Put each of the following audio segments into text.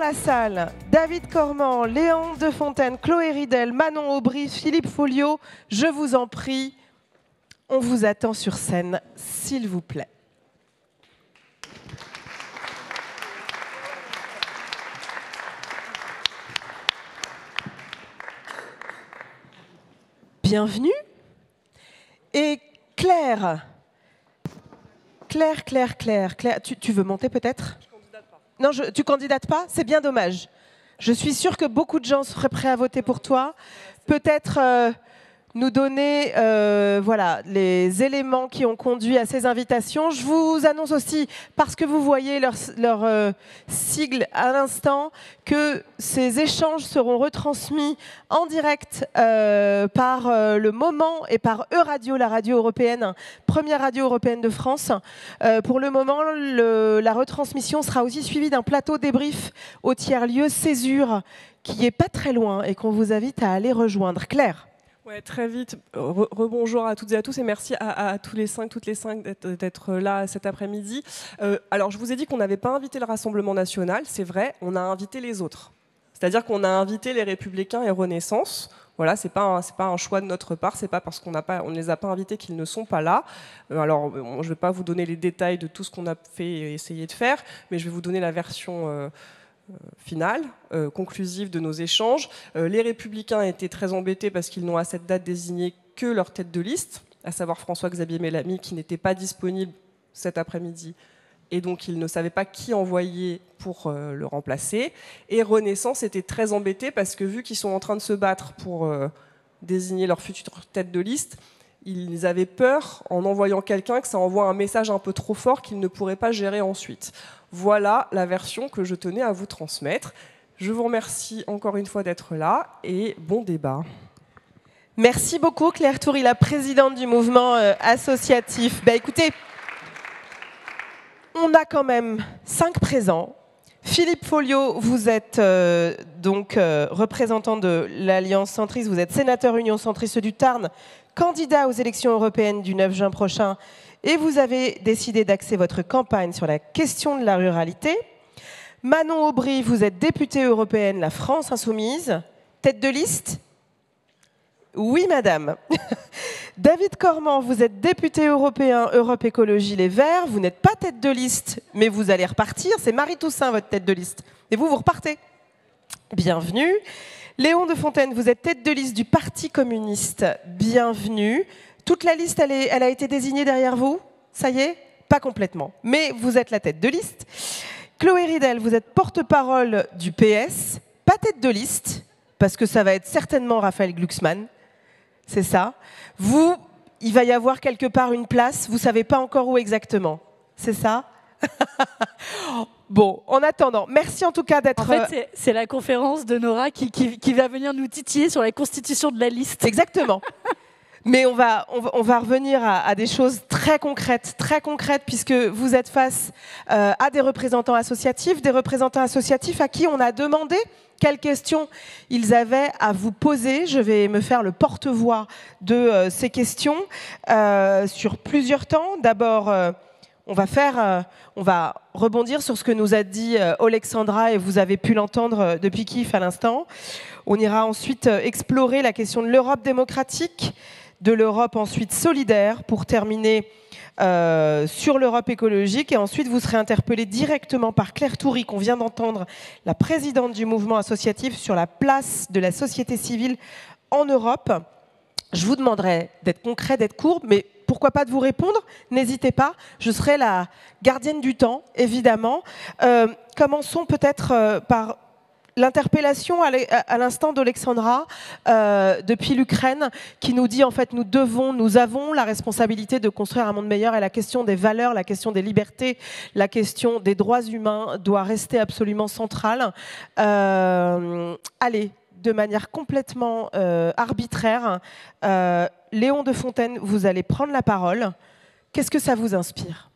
la salle, David Cormand, Léon de Fontaine, Chloé Ridel, Manon Aubry, Philippe Folliot, je vous en prie, on vous attend sur scène, s'il vous plaît. Bienvenue. Et Claire, tu veux monter peut-être ? Je candidate pas. Non, tu candidates pas ? C'est bien dommage. Je suis sûre que beaucoup de gens seraient prêts à voter pour toi. Peut-être nous donner voilà, les éléments qui ont conduit à ces invitations. Je vous annonce aussi, parce que vous voyez leur sigle à l'instant, que ces échanges seront retransmis en direct par Le Moment et par Euradio, la radio européenne, première radio européenne de France. Pour le moment, la retransmission sera aussi suivie d'un plateau débrief au tiers-lieu Césure, qui n'est pas très loin et qu'on vous invite à aller rejoindre. Claire ? Ouais, très vite. Rebonjour à toutes et à tous et merci à toutes les cinq d'être là cet après-midi. Alors, je vous ai dit qu'on n'avait pas invité le Rassemblement national, c'est vrai, on a invité les autres. C'est-à-dire qu'on a invité les Républicains et Renaissance. Voilà, c'est pas un choix de notre part, c'est pas parce qu'on ne les a pas invités qu'ils ne sont pas là. Alors, je ne vais pas vous donner les détails de tout ce qu'on a fait et essayé de faire, mais je vais vous donner la version finale, conclusive de nos échanges. Les Républicains étaient très embêtés parce qu'ils n'ont à cette date désigné que leur tête de liste, à savoir François-Xavier Bellamy, qui n'était pas disponible cet après-midi, et donc ils ne savaient pas qui envoyer pour le remplacer. Et Renaissance était très embêté parce que vu qu'ils sont en train de se battre pour désigner leur future tête de liste, ils avaient peur, en envoyant quelqu'un, que ça envoie un message un peu trop fort qu'ils ne pourraient pas gérer ensuite. Voilà la version que je tenais à vous transmettre. Je vous remercie encore une fois d'être là et bon débat. Merci beaucoup Claire Toury, la présidente du mouvement associatif. Écoutez, on a quand même 5 présents. Philippe Folliot, vous êtes donc représentant de l'Alliance centriste, vous êtes sénateur Union centriste du Tarn, candidat aux élections européennes du 9 juin prochain, et vous avez décidé d'axer votre campagne sur la question de la ruralité. Manon Aubry, vous êtes députée européenne La France Insoumise, tête de liste ? Oui, madame. David Cormand, vous êtes député européen Europe Écologie Les Verts. Vous n'êtes pas tête de liste, mais vous allez repartir. C'est Marie Toussaint, votre tête de liste. Et vous repartez. Bienvenue. Léon de Fontaine, vous êtes tête de liste du Parti communiste. Bienvenue. Toute la liste, elle a été désignée derrière vous ? Ça y est ? Pas complètement. Mais vous êtes la tête de liste. Chloé Ridel, vous êtes porte-parole du PS. Pas tête de liste, parce que ça va être certainement Raphaël Glucksmann. C'est ça. Vous, il va y avoir quelque part une place, vous ne savez pas encore où exactement. C'est ça ? Bon, en attendant, merci en tout cas d'être... En fait, c'est la conférence de Nora qui va venir nous titiller sur la constitution de la liste. Exactement. Mais on va revenir à des choses très concrètes, puisque vous êtes face à des représentants associatifs à qui on a demandé quelles questions ils avaient à vous poser. Je vais me faire le porte-voix de ces questions sur plusieurs temps. D'abord, on va rebondir sur ce que nous a dit Alexandra, et vous avez pu l'entendre depuis Kiev à l'instant. On ira ensuite explorer la question de l'Europe démocratique, de l'Europe ensuite solidaire, pour terminer sur l'Europe écologique. Et ensuite, vous serez interpellé directement par Claire Toury, qu'on vient d'entendre, la présidente du mouvement associatif, sur la place de la société civile en Europe. Je vous demanderai d'être concret, d'être court, mais pourquoi pas de vous répondre. N'hésitez pas, je serai la gardienne du temps, évidemment. Commençons peut-être par l'interpellation à l'instant d'Alexandra depuis l'Ukraine, qui nous dit en fait nous avons la responsabilité de construire un monde meilleur, et la question des valeurs, la question des libertés, la question des droits humains doit rester absolument centrale. Allez, de manière complètement arbitraire, Léon de Fontaine, vous allez prendre la parole. Qu'est-ce que ça vous inspire ?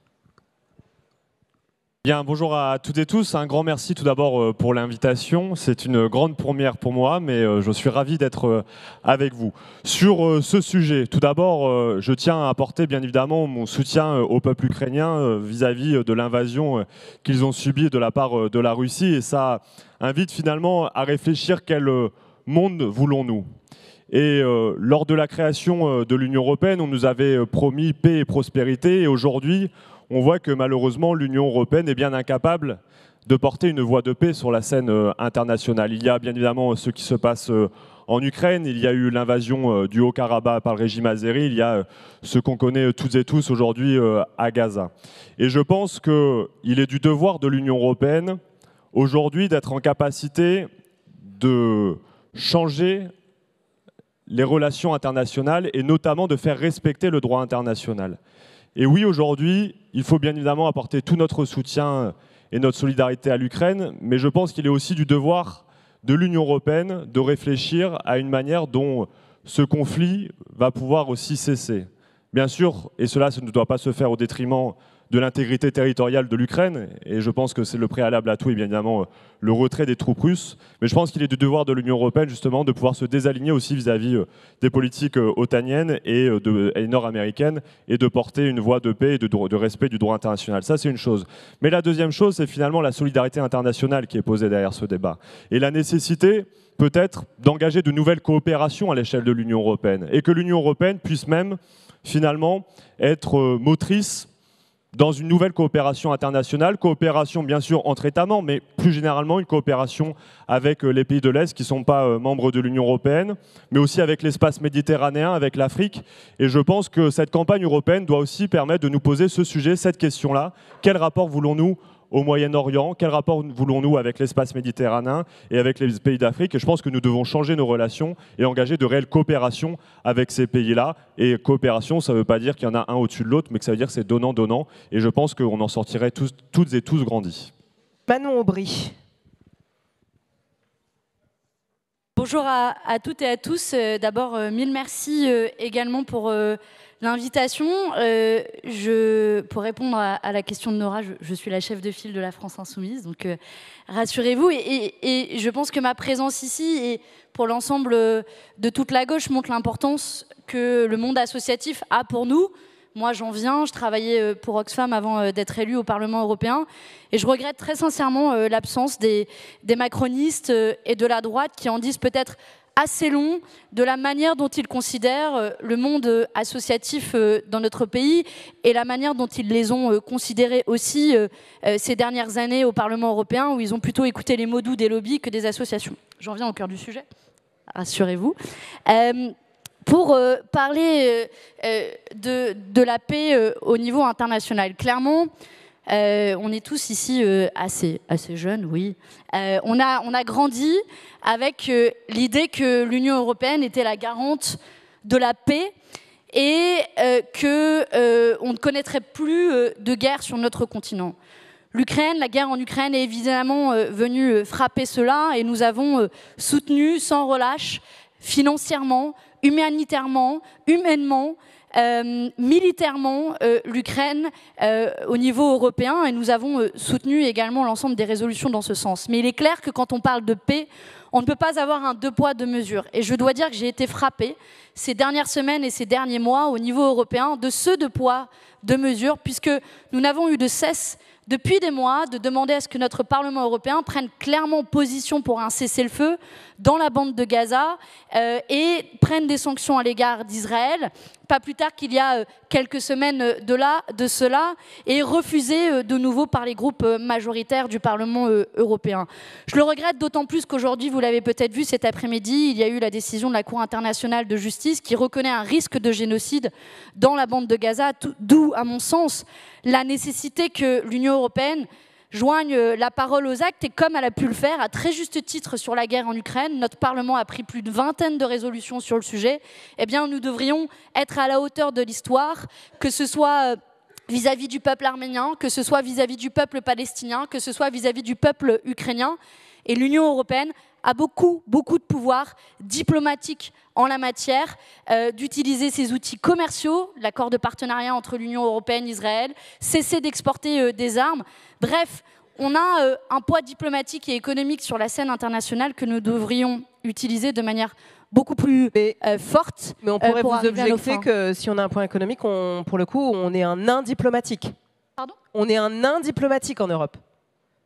Bien, bonjour à toutes et tous. Un grand merci tout d'abord pour l'invitation. C'est une grande première pour moi, mais je suis ravi d'être avec vous. Sur ce sujet, tout d'abord, je tiens à apporter bien évidemment mon soutien au peuple ukrainien vis-à-vis de l'invasion qu'ils ont subie de la part de la Russie. Et ça invite finalement à réfléchir quel monde voulons-nous. Et lors de la création de l'Union européenne, on nous avait promis paix et prospérité. Et aujourd'hui, on voit que malheureusement l'Union européenne est bien incapable de porter une voix de paix sur la scène internationale. Il y a bien évidemment ce qui se passe en Ukraine, il y a eu l'invasion du Haut-Karabakh par le régime azéri, il y a ce qu'on connaît toutes et tous aujourd'hui à Gaza. Et je pense qu'il est du devoir de l'Union européenne aujourd'hui d'être en capacité de changer les relations internationales et notamment de faire respecter le droit international. Et oui, aujourd'hui, il faut bien évidemment apporter tout notre soutien et notre solidarité à l'Ukraine, mais je pense qu'il est aussi du devoir de l'Union européenne de réfléchir à une manière dont ce conflit va pouvoir aussi cesser. Bien sûr, et cela ne doit pas se faire au détriment de l'intégrité territoriale de l'Ukraine, et je pense que c'est le préalable à tout, et bien évidemment le retrait des troupes russes, mais je pense qu'il est du devoir de l'Union européenne justement de pouvoir se désaligner aussi vis-à-vis des politiques otaniennes et nord-américaines, et de porter une voix de paix et de respect du droit international. Ça, c'est une chose. Mais la deuxième chose, c'est finalement la solidarité internationale qui est posée derrière ce débat, et la nécessité peut-être d'engager de nouvelles coopérations à l'échelle de l'Union européenne, et que l'Union européenne puisse même finalement être motrice dans une nouvelle coopération internationale, coopération bien sûr entre États membres, mais plus généralement une coopération avec les pays de l'Est qui ne sont pas membres de l'Union européenne, mais aussi avec l'espace méditerranéen, avec l'Afrique. Et je pense que cette campagne européenne doit aussi permettre de nous poser ce sujet, cette question-là. Quel rapport voulons-nous au Moyen-Orient? Quel rapport voulons-nous avec l'espace méditerranéen et avec les pays d'Afrique? Et je pense que nous devons changer nos relations et engager de réelles coopérations avec ces pays-là. Et coopération, ça ne veut pas dire qu'il y en a un au-dessus de l'autre, mais que ça veut dire que c'est donnant-donnant. Et je pense qu'on en sortirait toutes et tous grandis. Manon Aubry. Bonjour à toutes et à tous. D'abord, mille merci également pour l'invitation. Pour répondre à la question de Nora, je suis la chef de file de la France Insoumise, donc rassurez-vous. Et je pense que ma présence ici et pour l'ensemble de toute la gauche montre l'importance que le monde associatif a pour nous. Moi, j'en viens, je travaillais pour Oxfam avant d'être élue au Parlement européen. Et je regrette très sincèrement l'absence des macronistes et de la droite qui en disent peut-être assez long de la manière dont ils considèrent le monde associatif dans notre pays et la manière dont ils les ont considérés aussi ces dernières années au Parlement européen, où ils ont plutôt écouté les mots doux des lobbies que des associations. J'en viens au cœur du sujet, rassurez-vous. Pour parler de la paix au niveau international. Clairement, on est tous ici assez jeunes, oui. On a grandi avec l'idée que l'Union européenne était la garante de la paix et qu'on ne connaîtrait plus de guerre sur notre continent. La guerre en Ukraine est évidemment venue frapper cela et nous avons soutenu sans relâche, financièrement, humanitairement, humainement, militairement l'Ukraine au niveau européen et nous avons soutenu également l'ensemble des résolutions dans ce sens. Mais il est clair que quand on parle de paix, on ne peut pas avoir un deux poids, deux mesures. Et je dois dire que j'ai été frappée ces dernières semaines et ces derniers mois au niveau européen de ce deux poids, deux mesures, puisque nous n'avons eu de cesse depuis des mois de demander à ce que notre Parlement européen prenne clairement position pour un cessez-le-feu dans la bande de Gaza et prenne des sanctions à l'égard d'Israël, pas plus tard qu'il y a quelques semaines de cela, et refusé de nouveau par les groupes majoritaires du Parlement européen. Je le regrette d'autant plus qu'aujourd'hui, vous l'avez peut-être vu cet après-midi, il y a eu la décision de la Cour internationale de justice qui reconnaît un risque de génocide dans la bande de Gaza, d'où, à mon sens, la nécessité que l'Union européenne joigne la parole aux actes et comme elle a pu le faire à très juste titre sur la guerre en Ukraine, notre Parlement a pris plus de 20 de résolutions sur le sujet, eh bien nous devrions être à la hauteur de l'histoire, que ce soit vis-à-vis du peuple arménien, que ce soit vis-à-vis du peuple palestinien, que ce soit vis-à-vis du peuple ukrainien. Et l'Union européenne a beaucoup de pouvoir diplomatique en la matière, d'utiliser ses outils commerciaux, l'accord de partenariat entre l'Union européenne et Israël, cesser d'exporter des armes. Bref, on a un poids diplomatique et économique sur la scène internationale que nous devrions utiliser de manière beaucoup plus forte. Mais on pourrait vous objecter que si on a un point économique, pour le coup, on est un nain diplomatique. Pardon ? On est un nain diplomatique en Europe.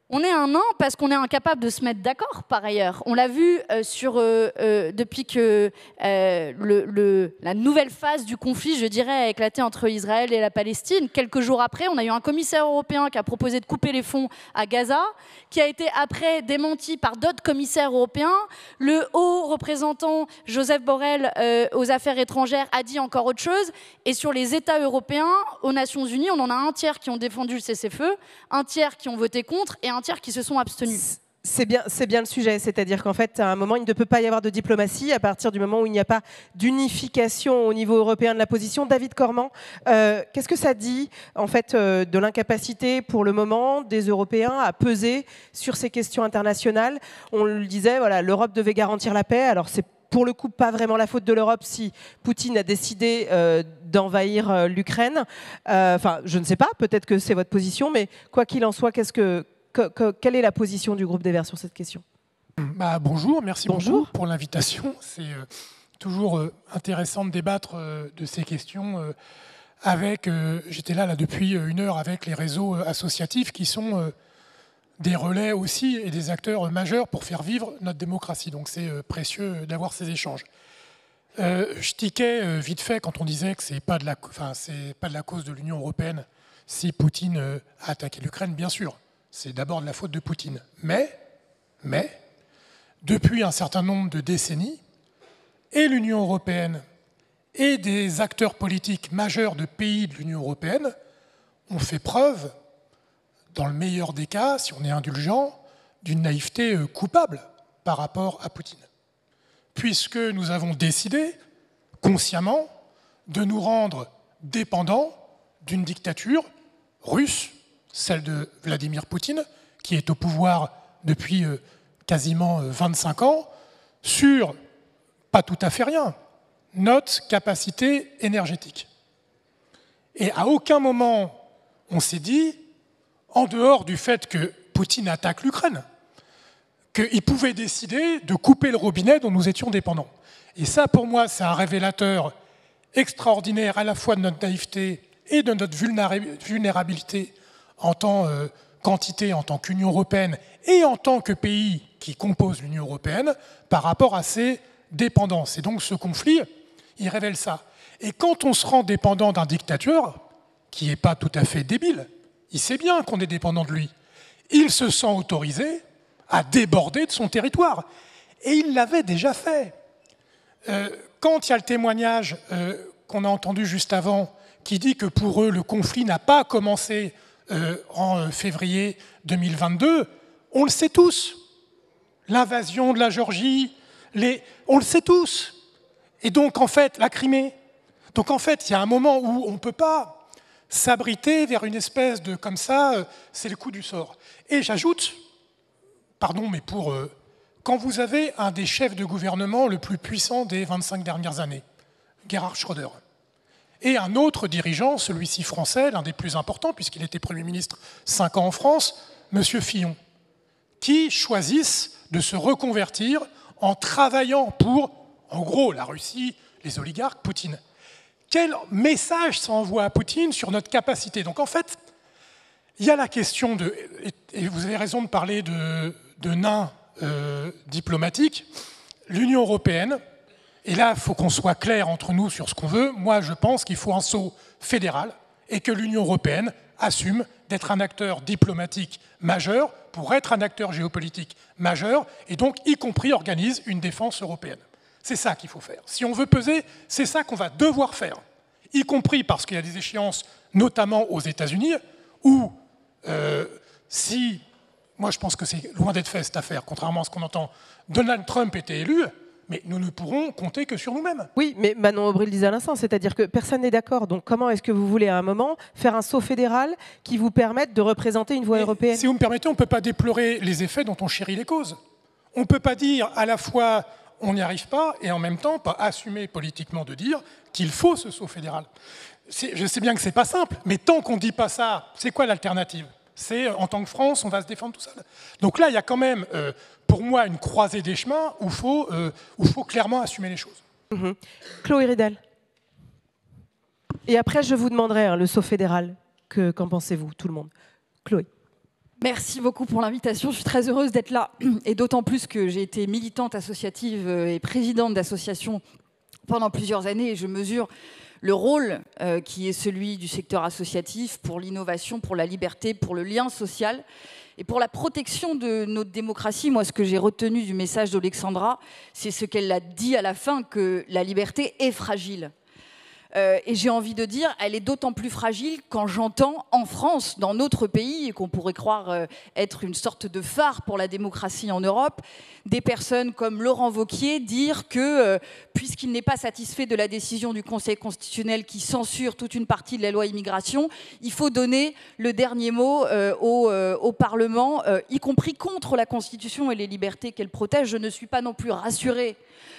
On est un nain parce qu'on est incapable de se mettre d'accord, par ailleurs. On l'a vu depuis que la nouvelle phase du conflit, je dirais, a éclaté entre Israël et la Palestine. Quelques jours après, on a eu un commissaire européen qui a proposé de couper les fonds à Gaza, qui a été après démenti par d'autres commissaires européens. Le haut représentant Joseph Borrell aux affaires étrangères a dit encore autre chose. Et sur les États européens, aux Nations Unies, on en a un tiers qui ont défendu le cessez-feu, un tiers qui ont voté contre et un tiers qui se sont abstenus. C'est bien le sujet, c'est-à-dire qu'en fait, à un moment, il ne peut pas y avoir de diplomatie à partir du moment où il n'y a pas d'unification au niveau européen de la position. David Corman, qu'est-ce que ça dit en fait de l'incapacité pour le moment des Européens à peser sur ces questions internationales? On le disait, voilà, l'Europe devait garantir la paix. Alors c'est pour le coup pas vraiment la faute de l'Europe si Poutine a décidé d'envahir l'Ukraine. Enfin, je ne sais pas, peut-être que c'est votre position, mais quoi qu'il en soit, quelle est la position du groupe des Verts sur cette question? Bonjour, merci beaucoup pour l'invitation. C'est toujours intéressant de débattre de ces questions avec, j'étais là depuis 1 heure avec les réseaux associatifs qui sont des relais aussi et des acteurs majeurs pour faire vivre notre démocratie. Donc c'est précieux d'avoir ces échanges. Je tiquais vite fait quand on disait que c'est pas de la cause de l'Union européenne si Poutine a attaqué l'Ukraine, bien sûr. C'est d'abord de la faute de Poutine. Mais, depuis un certain nombre de décennies, et l'Union européenne et des acteurs politiques majeurs de pays de l'Union européenne ont fait preuve, dans le meilleur des cas, si on est indulgent, d'une naïveté coupable par rapport à Poutine. Puisque nous avons décidé, consciemment, de nous rendre dépendants d'une dictature russe, celle de Vladimir Poutine, qui est au pouvoir depuis quasiment 25 ans, sur, pas tout à fait rien, notre capacité énergétique. Et à aucun moment, on s'est dit, en dehors du fait que Poutine attaque l'Ukraine, qu'il pouvait décider de couper le robinet dont nous étions dépendants. Et ça, pour moi, c'est un révélateur extraordinaire à la fois de notre naïveté et de notre vulnérabilité en tant qu'entité, en tant qu'Union européenne et en tant que pays qui compose l'Union européenne par rapport à ces dépendances. Et donc ce conflit, il révèle ça. Et quand on se rend dépendant d'un dictateur, qui n'est pas tout à fait débile, il sait bien qu'on est dépendant de lui, il se sent autorisé à déborder de son territoire. Et il l'avait déjà fait. Quand il y a le témoignage qu'on a entendu juste avant, qui dit que pour eux, le conflit n'a pas commencé en février 2022, on le sait tous. L'invasion de la Géorgie, on le sait tous. Et donc, en fait, la Crimée. Donc, en fait, il y a un moment où on ne peut pas s'abriter vers une espèce de, comme ça, c'est le coup du sort. Et j'ajoute, pardon, mais quand vous avez un des chefs de gouvernement le plus puissant des 25 dernières années, Gerhard Schröder, et un autre dirigeant, celui-ci français, l'un des plus importants, puisqu'il était Premier ministre 5 ans en France, M. Fillon, qui choisissent de se reconvertir en travaillant pour, en gros, la Russie, les oligarques, Poutine. Quel message ça envoie à Poutine sur notre capacité? Donc en fait, il y a la question de, et vous avez raison de parler de nains diplomatiques, l'Union européenne. Et là, il faut qu'on soit clair entre nous sur ce qu'on veut. Moi, je pense qu'il faut un saut fédéral et que l'Union européenne assume d'être un acteur diplomatique majeur pour être un acteur géopolitique majeur et donc, y compris, organise une défense européenne. C'est ça qu'il faut faire. Si on veut peser, c'est ça qu'on va devoir faire, y compris parce qu'il y a des échéances, notamment aux États-Unis, où moi je pense que c'est loin d'être fait cette affaire, contrairement à ce qu'on entend, Donald Trump était élu, mais nous ne pourrons compter que sur nous-mêmes. Oui, mais Manon Aubry le disait à l'instant, c'est-à-dire que personne n'est d'accord. Donc comment est-ce que vous voulez à un moment faire un saut fédéral qui vous permette de représenter une voix européenne? Si vous me permettez, on ne peut pas déplorer les effets dont on chérit les causes. On ne peut pas dire à la fois on n'y arrive pas et en même temps pas assumer politiquement de dire qu'il faut ce saut fédéral. Je sais bien que ce n'est pas simple, mais tant qu'on ne dit pas ça, c'est quoi l'alternative? C'est en tant que France, on va se défendre tout seul. Donc là, il y a quand même, pour moi, une croisée des chemins où il faut clairement assumer les choses. Chloé Ridel. Et après, je vous demanderai le saut fédéral. Qu'en pensez-vous, tout le monde? Chloé. Merci beaucoup pour l'invitation. Je suis très heureuse d'être là, et d'autant plus que j'ai été militante associative et présidente d'association pendant plusieurs années, et je mesure le rôle qui est celui du secteur associatif pour l'innovation, pour la liberté, pour le lien social et pour la protection de notre démocratie. Moi, ce que j'ai retenu du message d'Alexandra, c'est ce qu'elle a dit à la fin, que la liberté est fragile. Et j'ai envie de dire, elle est d'autant plus fragile quand j'entends en France, dans notre pays, et qu'on pourrait croire être une sorte de phare pour la démocratie en Europe, des personnes comme Laurent Wauquiez dire que, puisqu'il n'est pas satisfait de la décision du Conseil constitutionnel qui censure toute une partie de la loi immigration, il faut donner le dernier mot au Parlement, y compris contre la Constitution et les libertés qu'elle protège. Je ne suis pas non plus rassurée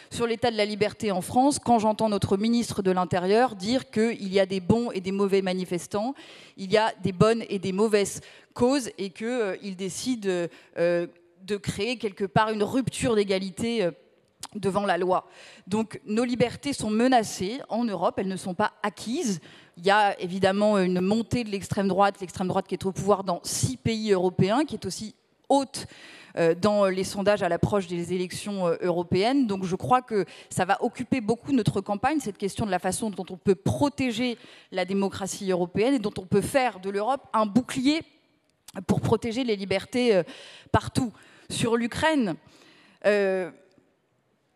sur l'état de la liberté en France quand j'entends notre ministre de l'Intérieur dire qu'il y a des bons et des mauvais manifestants, il y a des bonnes et des mauvaises causes, et qu'il décide de créer quelque part une rupture d'égalité devant la loi. Donc nos libertés sont menacées en Europe, elles ne sont pas acquises. Il y a évidemment une montée de l'extrême droite qui est au pouvoir dans 6 pays européens, qui est aussi haute dans les sondages à l'approche des élections européennes. Donc je crois que ça va occuper beaucoup notre campagne, cette question de la façon dont on peut protéger la démocratie européenne et dont on peut faire de l'Europe un bouclier pour protéger les libertés partout. Sur l'Ukraine,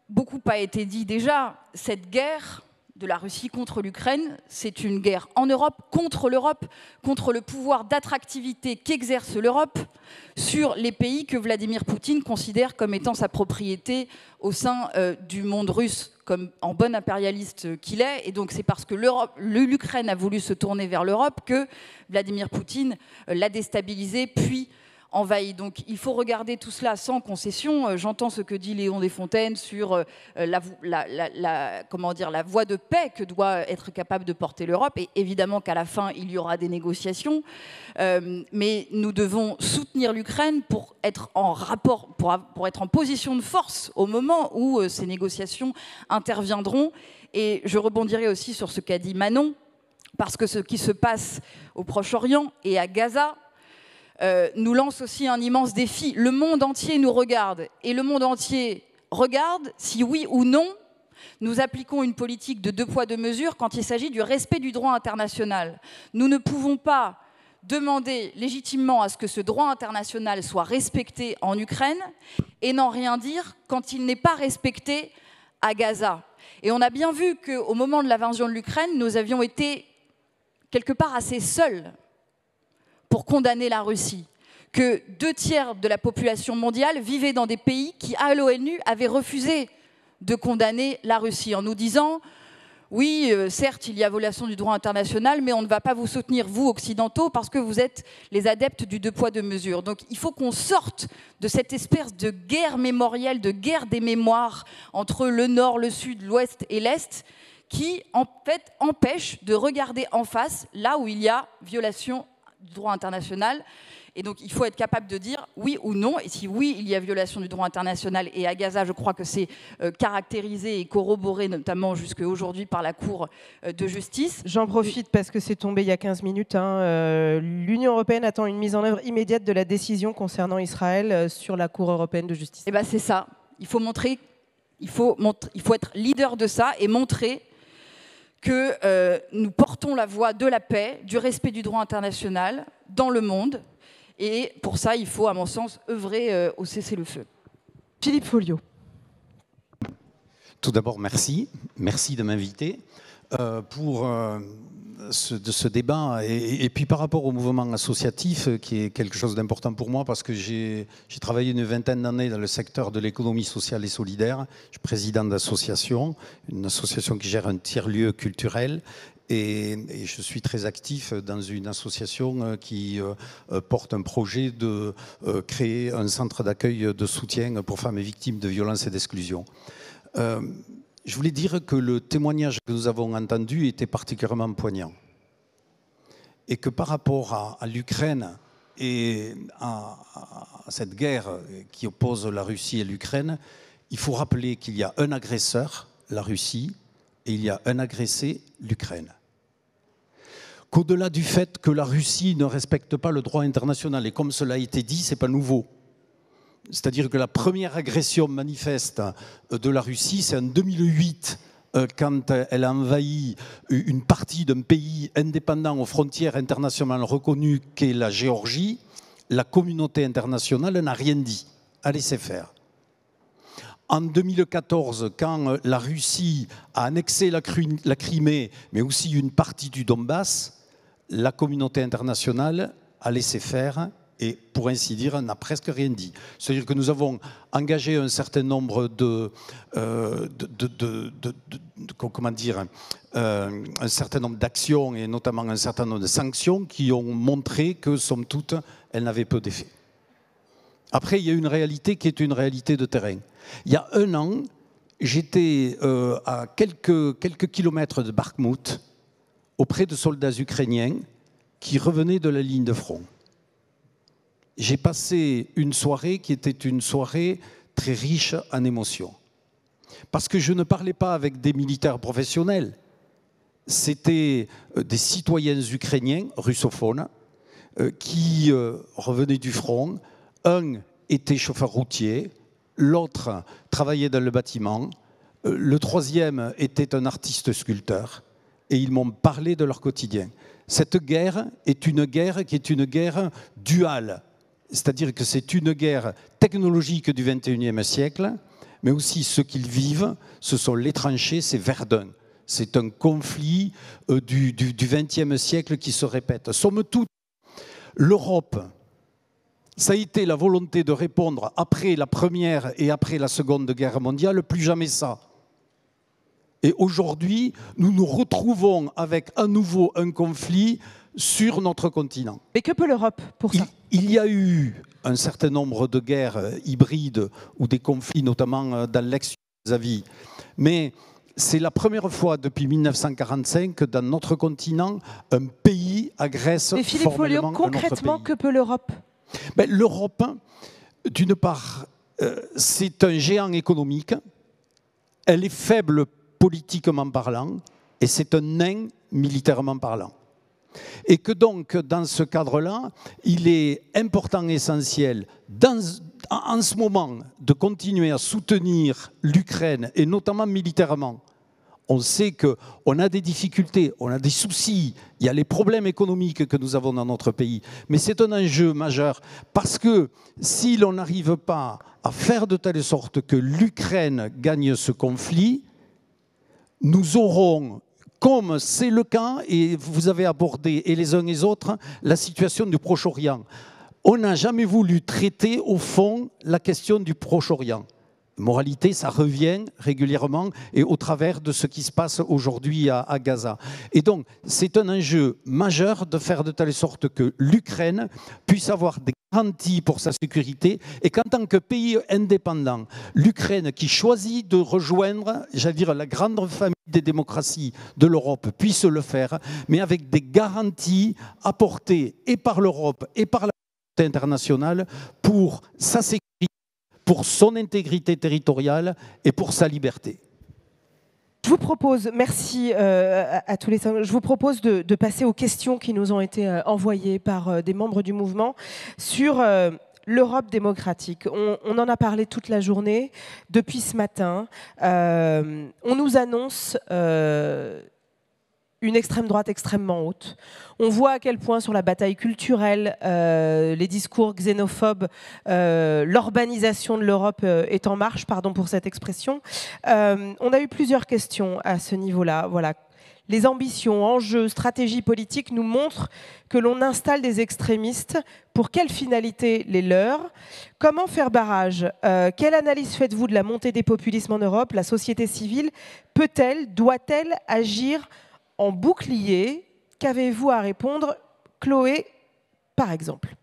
beaucoup a été dit déjà. Cette guerre de la Russie contre l'Ukraine, c'est une guerre en Europe, contre le pouvoir d'attractivité qu'exerce l'Europe sur les pays que Vladimir Poutine considère comme étant sa propriété au sein du monde russe, comme en bon impérialiste qu'il est. Et donc c'est parce que l'Ukraine a voulu se tourner vers l'Europe que Vladimir Poutine l'a déstabilisé, puis envahi. Donc il faut regarder tout cela sans concession. J'entends ce que dit Léon Desfontaines sur la voie de paix que doit être capable de porter l'Europe. Et évidemment qu'à la fin, il y aura des négociations. Mais nous devons soutenir l'Ukraine pour être en rapport, pour être en position de force au moment où ces négociations interviendront. Et je rebondirai aussi sur ce qu'a dit Manon, parce que ce qui se passe au Proche-Orient et à Gaza nous lance aussi un immense défi. Le monde entier nous regarde, et le monde entier regarde si oui ou non nous appliquons une politique de 2 poids 2 mesures quand il s'agit du respect du droit international. Nous ne pouvons pas demander légitimement à ce que ce droit international soit respecté en Ukraine et n'en rien dire quand il n'est pas respecté à Gaza. Et on a bien vu qu'au moment de l'invasion de l'Ukraine, nous avions été quelque part assez seuls pour condamner la Russie, que 2/3 de la population mondiale vivait dans des pays qui, à l'ONU, avaient refusé de condamner la Russie en nous disant « Oui, certes, il y a violation du droit international, mais on ne va pas vous soutenir, vous, occidentaux, parce que vous êtes les adeptes du 2 poids 2 mesures. » Donc il faut qu'on sorte de cette espèce de guerre mémorielle, de guerre des mémoires entre le Nord, le Sud, l'Ouest et l'Est, qui, en fait, empêche de regarder en face là où il y a violation du droit international. Et donc il faut être capable de dire oui ou non, et si oui il y a violation du droit international, et à Gaza je crois que c'est caractérisé et corroboré notamment jusqu'à aujourd'hui par la Cour de justice. J'en profite parce que c'est tombé il y a 15 minutes. L'Union européenne attend une mise en œuvre immédiate de la décision concernant Israël sur la Cour européenne de justice. Et ben c'est ça, il faut être leader de ça et montrer que nous portons la voix de la paix, du respect du droit international dans le monde. Et pour ça, il faut, à mon sens, œuvrer au cessez-le-feu. Philippe Folliot. Tout d'abord, merci. Merci de m'inviter pour ce débat. Et puis par rapport au mouvement associatif, qui est quelque chose d'important pour moi, parce que j'ai travaillé une vingtaine d'années dans le secteur de l'économie sociale et solidaire. Je suis président d'association, une association qui gère un tiers-lieu culturel. Et je suis très actif dans une association qui porte un projet de créer un centre d'accueil de soutien pour femmes et victimes de violences et d'exclusion. Je voulais dire que le témoignage que nous avons entendu était particulièrement poignant. Et que par rapport à l'Ukraine et à cette guerre qui oppose la Russie et l'Ukraine, il faut rappeler qu'il y a un agresseur, la Russie, et il y a un agressé, l'Ukraine. Qu'au-delà du fait que la Russie ne respecte pas le droit international, et comme cela a été dit, ce n'est pas nouveau. C'est-à-dire que la première agression manifeste de la Russie, c'est en 2008, quand elle a envahi une partie d'un pays indépendant aux frontières internationales reconnues qu'est la Géorgie. La communauté internationale n'a rien dit, a laissé faire. En 2014, quand la Russie a annexé la Crimée, mais aussi une partie du Donbass, la communauté internationale a laissé faire et, pour ainsi dire, n'a presque rien dit. C'est-à-dire que nous avons engagé un certain nombre un certain nombre d'actions et notamment un certain nombre de sanctions qui ont montré que, somme toute, elles n'avaient peu d'effet. Après, il y a une réalité qui est une réalité de terrain. Il y a un an, j'étais à quelques kilomètres de Bakhmout, auprès de soldats ukrainiens qui revenaient de la ligne de front. J'ai passé une soirée qui était une soirée très riche en émotions. Parce que je ne parlais pas avec des militaires professionnels, c'était des citoyens ukrainiens, russophones, qui revenaient du front. Un était chauffeur routier, l'autre travaillait dans le bâtiment, le troisième était un artiste sculpteur, et ils m'ont parlé de leur quotidien. Cette guerre est une guerre qui est une guerre duale, c'est-à-dire que c'est une guerre technologique du XXIe siècle, mais aussi ce qu'ils vivent, ce sont les tranchées, c'est Verdun. C'est un conflit du XXe siècle qui se répète. Somme toute, l'Europe, ça a été la volonté de répondre après la Première et après la Seconde Guerre mondiale, plus jamais ça. Et aujourd'hui, nous nous retrouvons avec à nouveau un conflit sur notre continent. Mais que peut l'Europe pour ça ? Il y a eu un certain nombre de guerres hybrides ou des conflits, notamment dans l'ex-Yougoslavie. Mais c'est la première fois depuis 1945 que dans notre continent, un pays agresse Mais Philippe Folliot, concrètement, que peut l'Europe ? L'Europe, d'une part, c'est un géant économique. Elle est faible politiquement parlant et c'est un nain militairement parlant. Et que donc, dans ce cadre-là, il est important et essentiel, en ce moment, de continuer à soutenir l'Ukraine, et notamment militairement. On sait qu'on a des difficultés, on a des soucis, il y a les problèmes économiques que nous avons dans notre pays. Mais c'est un enjeu majeur, parce que si l'on n'arrive pas à faire de telle sorte que l'Ukraine gagne ce conflit, nous aurons, comme c'est le cas, et vous avez abordé, et les uns et les autres, la situation du Proche-Orient. On n'a jamais voulu traiter, au fond, la question du Proche-Orient. Moralité, ça revient régulièrement et au travers de ce qui se passe aujourd'hui à Gaza. Et donc, c'est un enjeu majeur de faire de telle sorte que l'Ukraine puisse avoir des garanties pour sa sécurité et qu'en tant que pays indépendant, l'Ukraine qui choisit de rejoindre, j'allais dire, la grande famille des démocraties de l'Europe puisse le faire, mais avec des garanties apportées et par l'Europe et par la communauté internationale pour sa sécurité, pour son intégrité territoriale et pour sa liberté. Je vous propose, merci à tous les cinq, je vous propose de passer aux questions qui nous ont été envoyées par des membres du mouvement sur l'Europe démocratique. On en a parlé toute la journée, depuis ce matin. On nous annonce une extrême droite extrêmement haute. On voit à quel point sur la bataille culturelle, les discours xénophobes, l'urbanisation de l'Europe est en marche, pardon pour cette expression. On a eu plusieurs questions à ce niveau-là. Voilà. les ambitions, enjeux, stratégies politiques nous montrent que l'on installe des extrémistes. Pour quelle finalité les leurs? Comment faire barrage? Quelle analyse faites-vous de la montée des populismes en Europe? La société civile peut-elle, doit-elle agir en bouclier? Qu'avez-vous à répondre, Chloé, par exemple?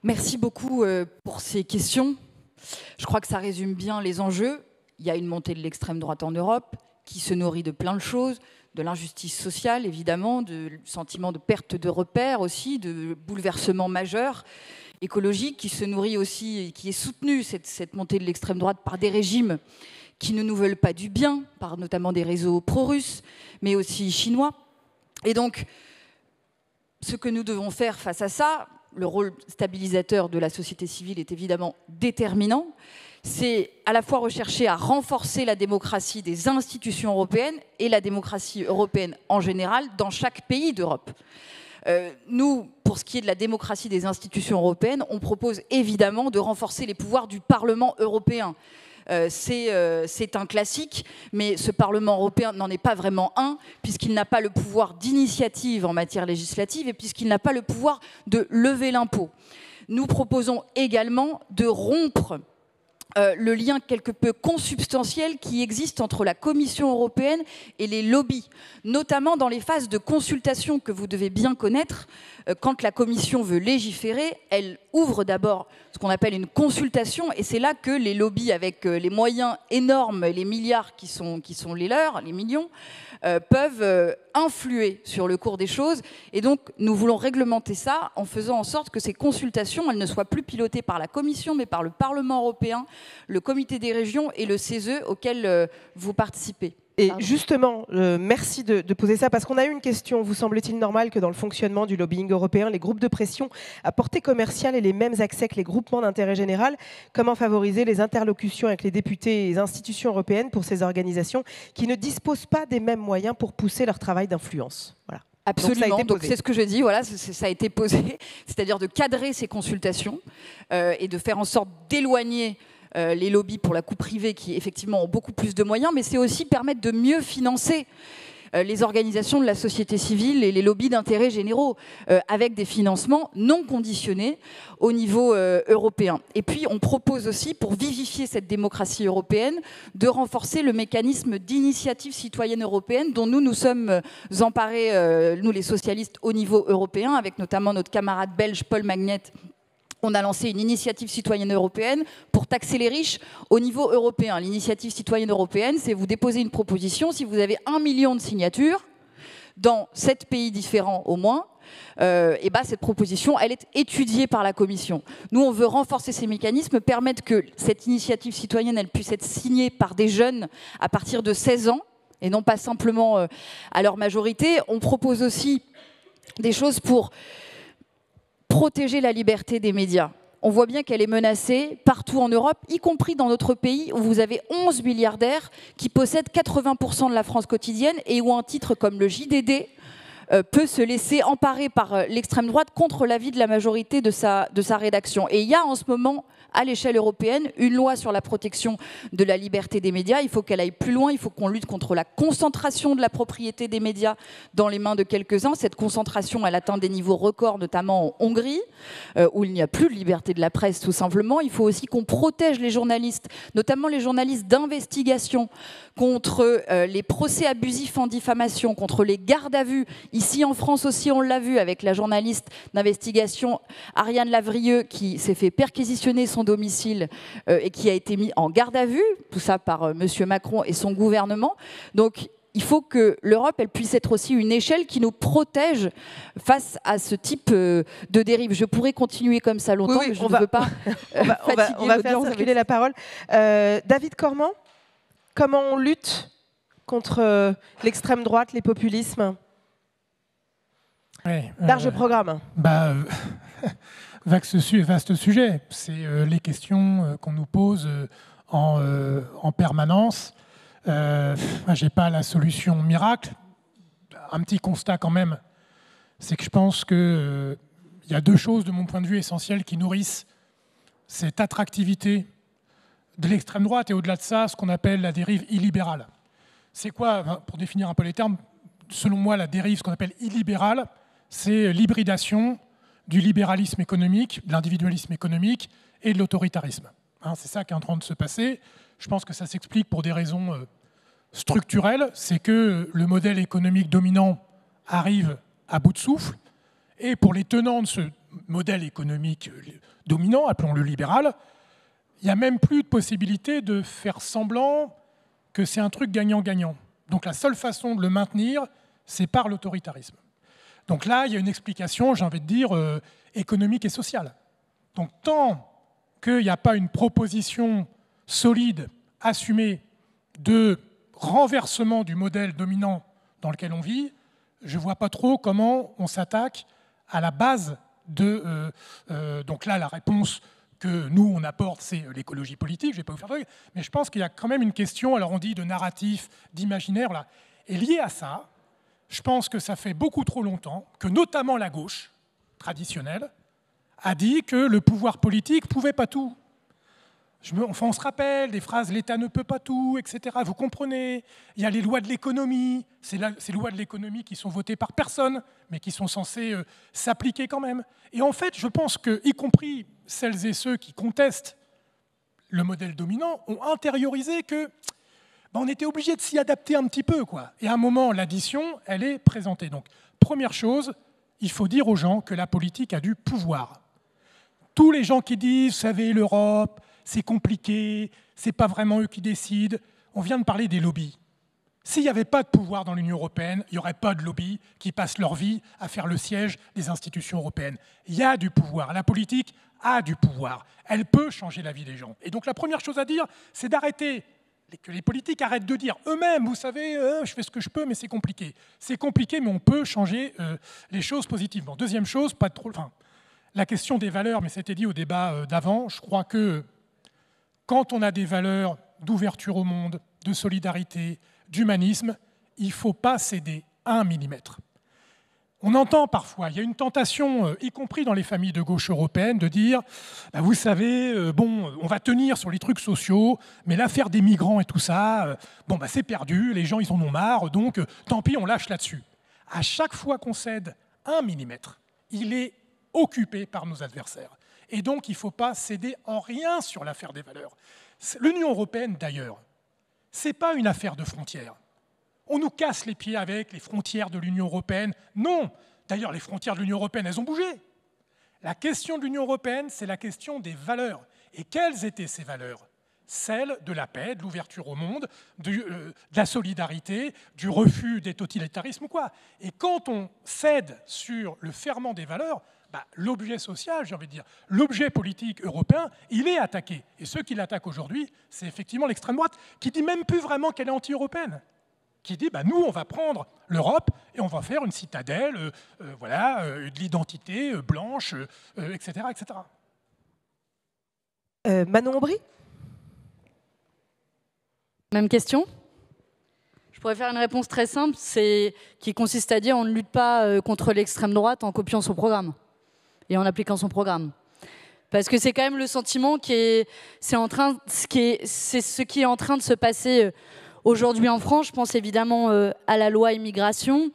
Merci beaucoup pour ces questions. Je crois que ça résume bien les enjeux. Il y a une montée de l'extrême droite en Europe qui se nourrit de plein de choses, de l'injustice sociale évidemment, du sentiment de perte de repères aussi, de bouleversements majeurs écologiques, qui se nourrit aussi et qui est soutenue, cette montée de l'extrême droite, par des régimes qui ne nous veulent pas du bien, par notamment des réseaux pro-russes, mais aussi chinois. Et donc, ce que nous devons faire face à ça, le rôle stabilisateur de la société civile est évidemment déterminant. C'est à la fois rechercher à renforcer la démocratie des institutions européennes et la démocratie européenne en général dans chaque pays d'Europe. Nous, pour ce qui est de la démocratie des institutions européennes, on propose évidemment de renforcer les pouvoirs du Parlement européen. C'est un classique, mais ce Parlement européen n'en est pas vraiment un, puisqu'il n'a pas le pouvoir d'initiative en matière législative et puisqu'il n'a pas le pouvoir de lever l'impôt. Nous proposons également de rompre le lien quelque peu consubstantiel qui existe entre la Commission européenne et les lobbies, notamment dans les phases de consultation que vous devez bien connaître. Quand la Commission veut légiférer, elle ouvre d'abord ce qu'on appelle une consultation, et c'est là que les lobbies, avec les moyens énormes, les milliards qui sont les leurs, les millions, peuvent influer sur le cours des choses. Et donc, nous voulons réglementer ça en faisant en sorte que ces consultations, elles ne soient plus pilotées par la Commission, mais par le Parlement européen, le Comité des régions et le CESE auquel vous participez. Et justement, merci de poser ça, parce qu'on a eu une question. Vous semble-t-il normal que dans le fonctionnement du lobbying européen, les groupes de pression à portée commerciale aient les mêmes accès que les groupements d'intérêt général? Comment favoriser les interlocutions avec les députés et les institutions européennes pour ces organisations qui ne disposent pas des mêmes moyens pour pousser leur travail d'influence? Voilà. Absolument, donc c'est ce que je dis, voilà, ça a été posé, c'est-à-dire de cadrer ces consultations et de faire en sorte d'éloigner les lobbies pour la coupe privée qui effectivement ont beaucoup plus de moyens, mais c'est aussi permettre de mieux financer les organisations de la société civile et les lobbies d'intérêts généraux avec des financements non conditionnés au niveau européen. Et puis on propose aussi, pour vivifier cette démocratie européenne, de renforcer le mécanisme d'initiative citoyenne européenne dont nous sommes emparés, nous les socialistes, au niveau européen, avec notamment notre camarade belge Paul Magnette. On a lancé une initiative citoyenne européenne pour taxer les riches au niveau européen. L'initiative citoyenne européenne, c'est vous déposer une proposition. Si vous avez 1 million de signatures, dans 7 pays différents au moins, et cette proposition, elle est étudiée par la Commission. Nous, on veut renforcer ces mécanismes, permettre que cette initiative citoyenne, elle puisse être signée par des jeunes à partir de 16 ans, et non pas simplement à leur majorité. On propose aussi des choses pour protéger la liberté des médias. On voit bien qu'elle est menacée partout en Europe, y compris dans notre pays où vous avez 11 milliardaires qui possèdent 80% de la France quotidienne et où un titre comme le JDD peut se laisser emparer par l'extrême droite contre l'avis de la majorité de sa rédaction. Et il y a en ce moment, à l'échelle européenne, une loi sur la protection de la liberté des médias. Il faut qu'elle aille plus loin, il faut qu'on lutte contre la concentration de la propriété des médias dans les mains de quelques-uns. Cette concentration, elle atteint des niveaux records, notamment en Hongrie, où il n'y a plus de liberté de la presse, tout simplement. Il faut aussi qu'on protège les journalistes, notamment les journalistes d'investigation, contre les procès abusifs en diffamation, contre les gardes à vue. Ici, en France aussi, on l'a vu avec la journaliste d'investigation Ariane Lavrieux, qui s'est fait perquisitionner son domicile et qui a été mis en garde à vue, tout ça par Monsieur Macron et son gouvernement. Donc, il faut que l'Europe, elle puisse être aussi une échelle qui nous protège face à ce type de dérive. Je pourrais continuer comme ça longtemps, mais je ne veux pas on va faire circuler la parole. David Cormand, comment on lutte contre l'extrême droite, les populismes? Large programme. Vaste sujet. C'est les questions qu'on nous pose en permanence. Je n'ai pas la solution miracle. Un petit constat quand même, c'est que je pense qu'il y a 2 choses de mon point de vue essentielles qui nourrissent cette attractivité de l'extrême droite et au-delà de ça, ce qu'on appelle la dérive illibérale. c'est quoi, pour définir un peu les termes, selon moi, la dérive, ce qu'on appelle illibérale, c'est l'hybridation du libéralisme économique, de l'individualisme économique et de l'autoritarisme. C'est ça qui est en train de se passer. Je pense que ça s'explique pour des raisons structurelles. C'est que le modèle économique dominant arrive à bout de souffle. Et pour les tenants de ce modèle économique dominant, appelons-le libéral, il n'y a même plus de possibilité de faire semblant que c'est un truc gagnant-gagnant. Donc la seule façon de le maintenir, c'est par l'autoritarisme. Donc là, il y a une explication, j'ai envie de dire, économique et sociale. Donc tant qu'il n'y a pas une proposition solide, assumée, de renversement du modèle dominant dans lequel on vit, je ne vois pas trop comment on s'attaque à la base de... donc là, la réponse que nous, on apporte, c'est l'écologie politique, je ne vais pas vous faire de... mais je pense qu'il y a quand même une question, alors on dit de narratif, d'imaginaire, là. Et lié à ça, je pense que ça fait beaucoup trop longtemps que notamment la gauche traditionnelle a dit que le pouvoir politique ne pouvait pas tout. On se rappelle des phrases « l'État ne peut pas tout », etc. Vous comprenez, il y a les lois de l'économie, ces lois de l'économie qui sont votées par personne, mais qui sont censées s'appliquer quand même. Et en fait, je pense que, y compris celles et ceux qui contestent le modèle dominant, ont intériorisé que on était obligé de s'y adapter un petit peu, quoi. Et à un moment, l'addition, elle est présentée. Donc, première chose, il faut dire aux gens que la politique a du pouvoir. Tous les gens qui disent, vous savez, l'Europe, c'est compliqué, c'est pas vraiment eux qui décident. On vient de parler des lobbies. S'il n'y avait pas de pouvoir dans l'Union européenne, il n'y aurait pas de lobbies qui passent leur vie à faire le siège des institutions européennes. Il y a du pouvoir. La politique a du pouvoir. Elle peut changer la vie des gens. Et donc la première chose à dire, c'est d'arrêter, que les politiques arrêtent de dire eux-mêmes, vous savez, je fais ce que je peux, mais c'est compliqué. C'est compliqué, mais on peut changer les choses positivement. Deuxième chose, pas trop... Enfin, la question des valeurs, mais c'était dit au débat d'avant, je crois que quand on a des valeurs d'ouverture au monde, de solidarité, d'humanisme, il ne faut pas céder 1 millimètre. On entend parfois, il y a une tentation, y compris dans les familles de gauche européenne, de dire bah, vous savez, bon, on va tenir sur les trucs sociaux, mais l'affaire des migrants et tout ça, bon, bah, c'est perdu, les gens ils en ont marre, donc tant pis, on lâche là-dessus. À chaque fois qu'on cède 1 millimètre, il est occupé par nos adversaires. Et donc, il ne faut pas céder en rien sur l'affaire des valeurs. L'Union européenne, d'ailleurs, ce n'est pas une affaire de frontières. On nous casse les pieds avec les frontières de l'Union européenne. Non. D'ailleurs, les frontières de l'Union européenne, elles ont bougé. La question de l'Union européenne, c'est la question des valeurs. Et quelles étaient ces valeurs? Celles de la paix, de l'ouverture au monde, de la solidarité, du refus des totalitarismes ou quoi. Et quand on cède sur le ferment des valeurs, l'objet social, j'ai envie de dire, l'objet politique européen, il est attaqué. Et ceux qui l'attaquent aujourd'hui, c'est effectivement l'extrême droite, qui dit même plus vraiment qu'elle est anti-européenne, qui dit, nous, on va prendre l'Europe et on va faire une citadelle, voilà, de l'identité blanche, etc., etc. Manon Aubry ? Même question ? Je pourrais faire une réponse très simple, qui consiste à dire on ne lutte pas contre l'extrême droite en copiant son programme et en appliquant son programme. Parce que c'est quand même le sentiment c'est ce qui est en train de se passer aujourd'hui en France. Je pense évidemment à la loi immigration,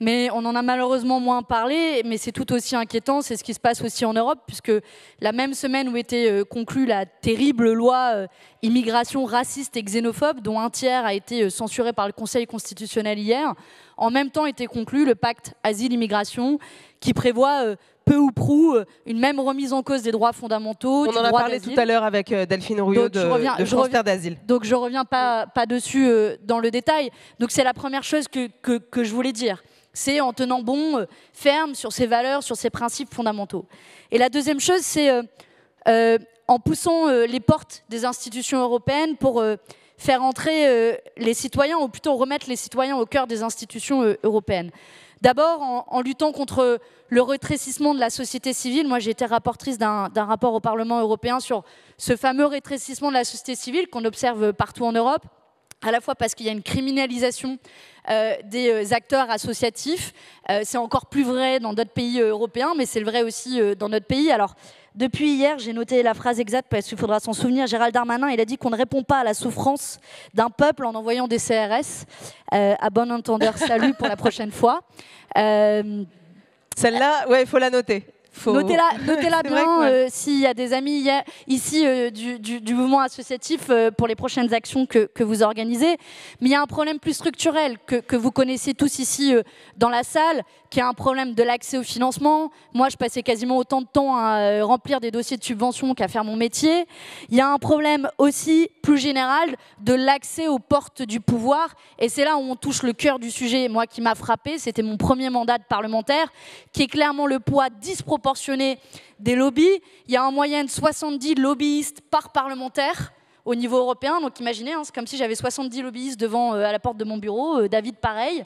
mais on en a malheureusement moins parlé, mais c'est tout aussi inquiétant, c'est ce qui se passe aussi en Europe, puisque la même semaine où était conclue la terrible loi immigration raciste et xénophobe, dont un tiers a été censuré par le Conseil constitutionnel hier, en même temps était conclu le pacte asile-immigration, qui prévoit peu ou prou une même remise en cause des droits fondamentaux. On en a parlé tout à l'heure avec Delphine Rouillot de transfert d'asile. Donc je ne reviens pas dessus dans le détail. Donc c'est la première chose que je voulais dire. C'est en tenant bon, ferme sur ses valeurs, sur ses principes fondamentaux. Et la deuxième chose, c'est en poussant les portes des institutions européennes pour faire entrer les citoyens, ou plutôt remettre les citoyens au cœur des institutions européennes. D'abord, en luttant contre le rétrécissement de la société civile. Moi, j'ai été rapporteure d'un rapport au Parlement européen sur ce fameux rétrécissement de la société civile qu'on observe partout en Europe, à la fois parce qu'il y a une criminalisation des acteurs associatifs. C'est encore plus vrai dans d'autres pays européens, mais c'est vrai aussi dans notre pays. Alors, depuis hier, j'ai noté la phrase exacte parce qu'il faudra s'en souvenir. Gérald Darmanin, il a dit qu'on ne répond pas à la souffrance d'un peuple en envoyant des CRS. À bon entendeur, salut pour la prochaine fois. Celle-là, ouais, il faut la noter. Notez-la bien s'il y a des amis ici du mouvement associatif pour les prochaines actions que vous organisez. Mais il y a un problème plus structurel que vous connaissez tous ici dans la salle, qui est un problème de l'accès au financement. Moi, je passais quasiment autant de temps à remplir des dossiers de subvention qu'à faire mon métier. Il y a un problème aussi plus général de l'accès aux portes du pouvoir. Et c'est là où on touche le cœur du sujet. Moi, qui m'a frappé, c'était mon premier mandat de parlementaire, qui est clairement le poids disproportionné des lobbies. Il y a en moyenne 70 lobbyistes par parlementaire au niveau européen. Donc imaginez, hein, c'est comme si j'avais 70 lobbyistes devant à la porte de mon bureau, David pareil.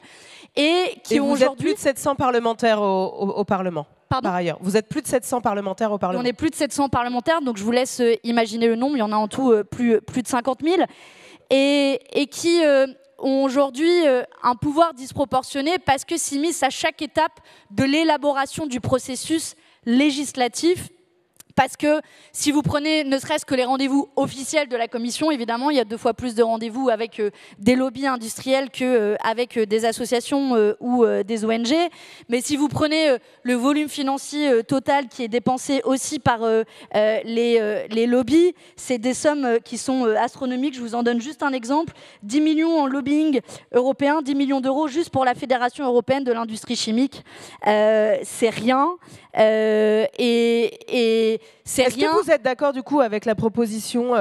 Et vous êtes plus de 700 parlementaires au Parlement. Pardon ? Par ailleurs, vous êtes plus de 700 parlementaires au Parlement. On est plus de 700 parlementaires, donc je vous laisse imaginer le nombre. Il y en a en tout plus de 50 000. Et qui ont aujourd'hui un pouvoir disproportionné parce que s'immiscent à chaque étape de l'élaboration du processus législatif. Parce que si vous prenez ne serait-ce que les rendez-vous officiels de la Commission, évidemment, il y a 2 fois plus de rendez-vous avec des lobbies industriels qu'avec des associations ou des ONG. Mais si vous prenez le volume financier total qui est dépensé aussi par les lobbies, c'est des sommes qui sont astronomiques. Je vous en donne juste un exemple. 10 millions en lobbying européen, 10 millions d'euros juste pour la Fédération européenne de l'industrie chimique. C'est rien. Est-ce que vous êtes d'accord du coup avec la proposition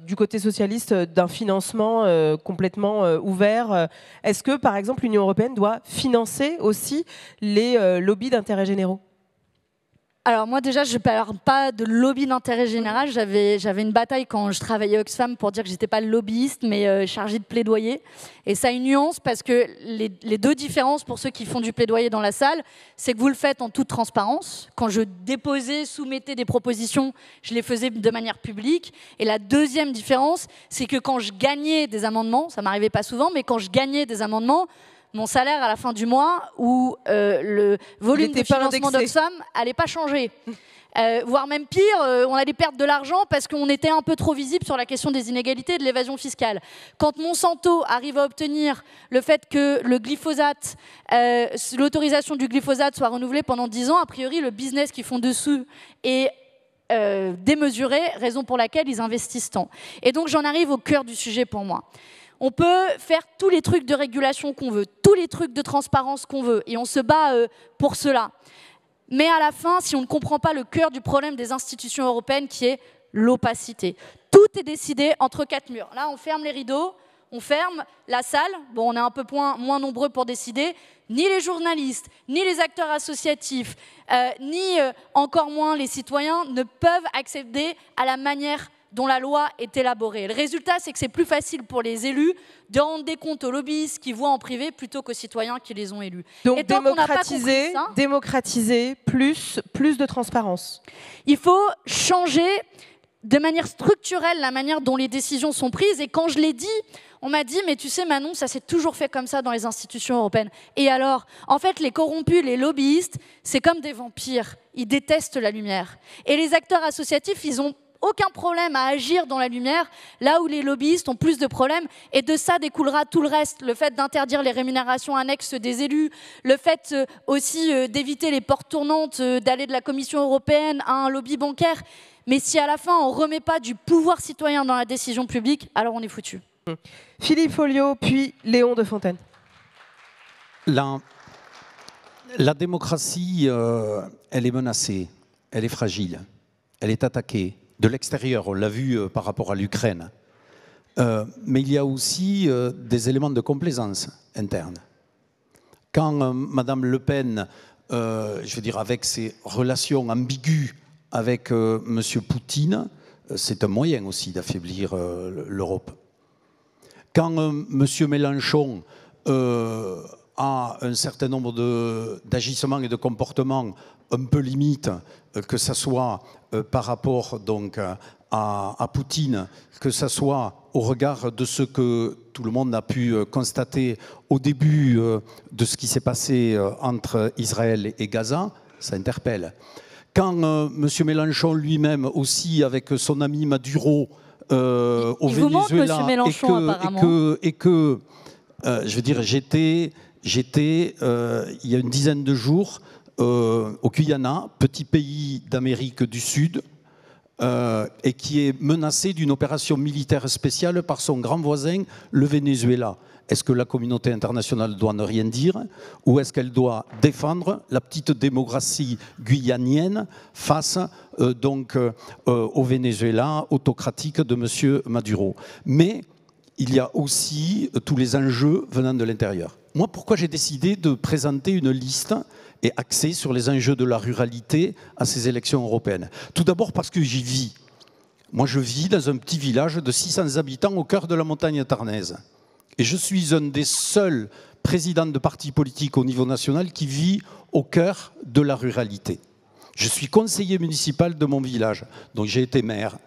du côté socialiste d'un financement complètement ouvert? Est-ce que par exemple l'Union européenne doit financer aussi les lobbies d'intérêt généraux? Alors moi déjà, je ne parle pas de lobby d'intérêt général. J'avais une bataille quand je travaillais à Oxfam pour dire que je n'étais pas lobbyiste, mais chargée de plaidoyer. Et ça a une nuance parce que les 2 différences pour ceux qui font du plaidoyer dans la salle, c'est que vous le faites en toute transparence. Quand je déposais, soumettais des propositions, je les faisais de manière publique. Et la deuxième différence, c'est que quand je gagnais des amendements, ça ne m'arrivait pas souvent, mais quand je gagnais des amendements, mon salaire à la fin du mois ou le volume de financement d'Oxfam n'allait pas changer. Voire même pire, on allait perdre de l'argent parce qu'on était un peu trop visible sur la question des inégalités et de l'évasion fiscale. Quand Monsanto arrive à obtenir le fait que le glyphosate, l'autorisation du glyphosate soit renouvelée pendant 10 ans, a priori le business qu'ils font dessous est démesuré, raison pour laquelle ils investissent tant. Et donc j'en arrive au cœur du sujet pour moi. On peut faire tous les trucs de régulation qu'on veut, tous les trucs de transparence qu'on veut, et on se bat pour cela. Mais à la fin, si on ne comprend pas le cœur du problème des institutions européennes, qui est l'opacité, tout est décidé entre 4 murs. Là, on ferme les rideaux, on ferme la salle. Bon, on est un peu moins nombreux pour décider. Ni les journalistes, ni les acteurs associatifs, ni encore moins les citoyens ne peuvent accéder à la manière dont la loi est élaborée. Le résultat, c'est que c'est plus facile pour les élus de rendre des comptes aux lobbyistes qui voient en privé plutôt qu'aux citoyens qui les ont élus. Donc démocratiser, plus de transparence. Il faut changer de manière structurelle la manière dont les décisions sont prises. Et quand je l'ai dit, on m'a dit, mais tu sais Manon, ça s'est toujours fait comme ça dans les institutions européennes. Et alors, en fait, les corrompus, les lobbyistes, c'est comme des vampires. Ils détestent la lumière. Et les acteurs associatifs, ils ont aucun problème à agir dans la lumière, là où les lobbyistes ont plus de problèmes. Et de ça découlera tout le reste. Le fait d'interdire les rémunérations annexes des élus, le fait aussi d'éviter les portes tournantes, d'aller de la Commission européenne à un lobby bancaire. Mais si à la fin, on ne remet pas du pouvoir citoyen dans la décision publique, alors on est foutu. Philippe Folliot, puis Léon de Fontaine. La démocratie, elle est menacée, elle est fragile, elle est attaquée. De l'extérieur, on l'a vu par rapport à l'Ukraine. Mais il y a aussi des éléments de complaisance interne. Quand Madame Le Pen, je veux dire, avec ses relations ambiguës avec Monsieur Poutine, c'est un moyen aussi d'affaiblir l'Europe. Quand Monsieur Mélenchon a un certain nombre d'agissements et de comportements un peu limites, que ce soit par rapport donc, à Poutine, que ce soit au regard de ce que tout le monde a pu constater au début de ce qui s'est passé entre Israël et Gaza, ça interpelle. Quand M. Mélenchon lui-même aussi, avec son ami Maduro, au il vous manque, Venezuela, M. Mélenchon, apparemment. Je veux dire, j'étais il y a une dizaine de jours au Guyana, petit pays d'Amérique du Sud, et qui est menacé d'une opération militaire spéciale par son grand voisin, le Venezuela. Est-ce que la communauté internationale doit ne rien dire ou est-ce qu'elle doit défendre la petite démocratie guyanienne face au Venezuela autocratique de M. Maduro? Mais il y a aussi tous les enjeux venant de l'intérieur. Moi, pourquoi j'ai décidé de présenter une liste et axée sur les enjeux de la ruralité à ces élections européennes? Tout d'abord parce que j'y vis. Moi, je vis dans un petit village de 600 habitants au cœur de la montagne tarnaise. Et je suis un des seuls présidents de parti politique au niveau national qui vit au cœur de la ruralité. Je suis conseiller municipal de mon village, donc j'ai été maire.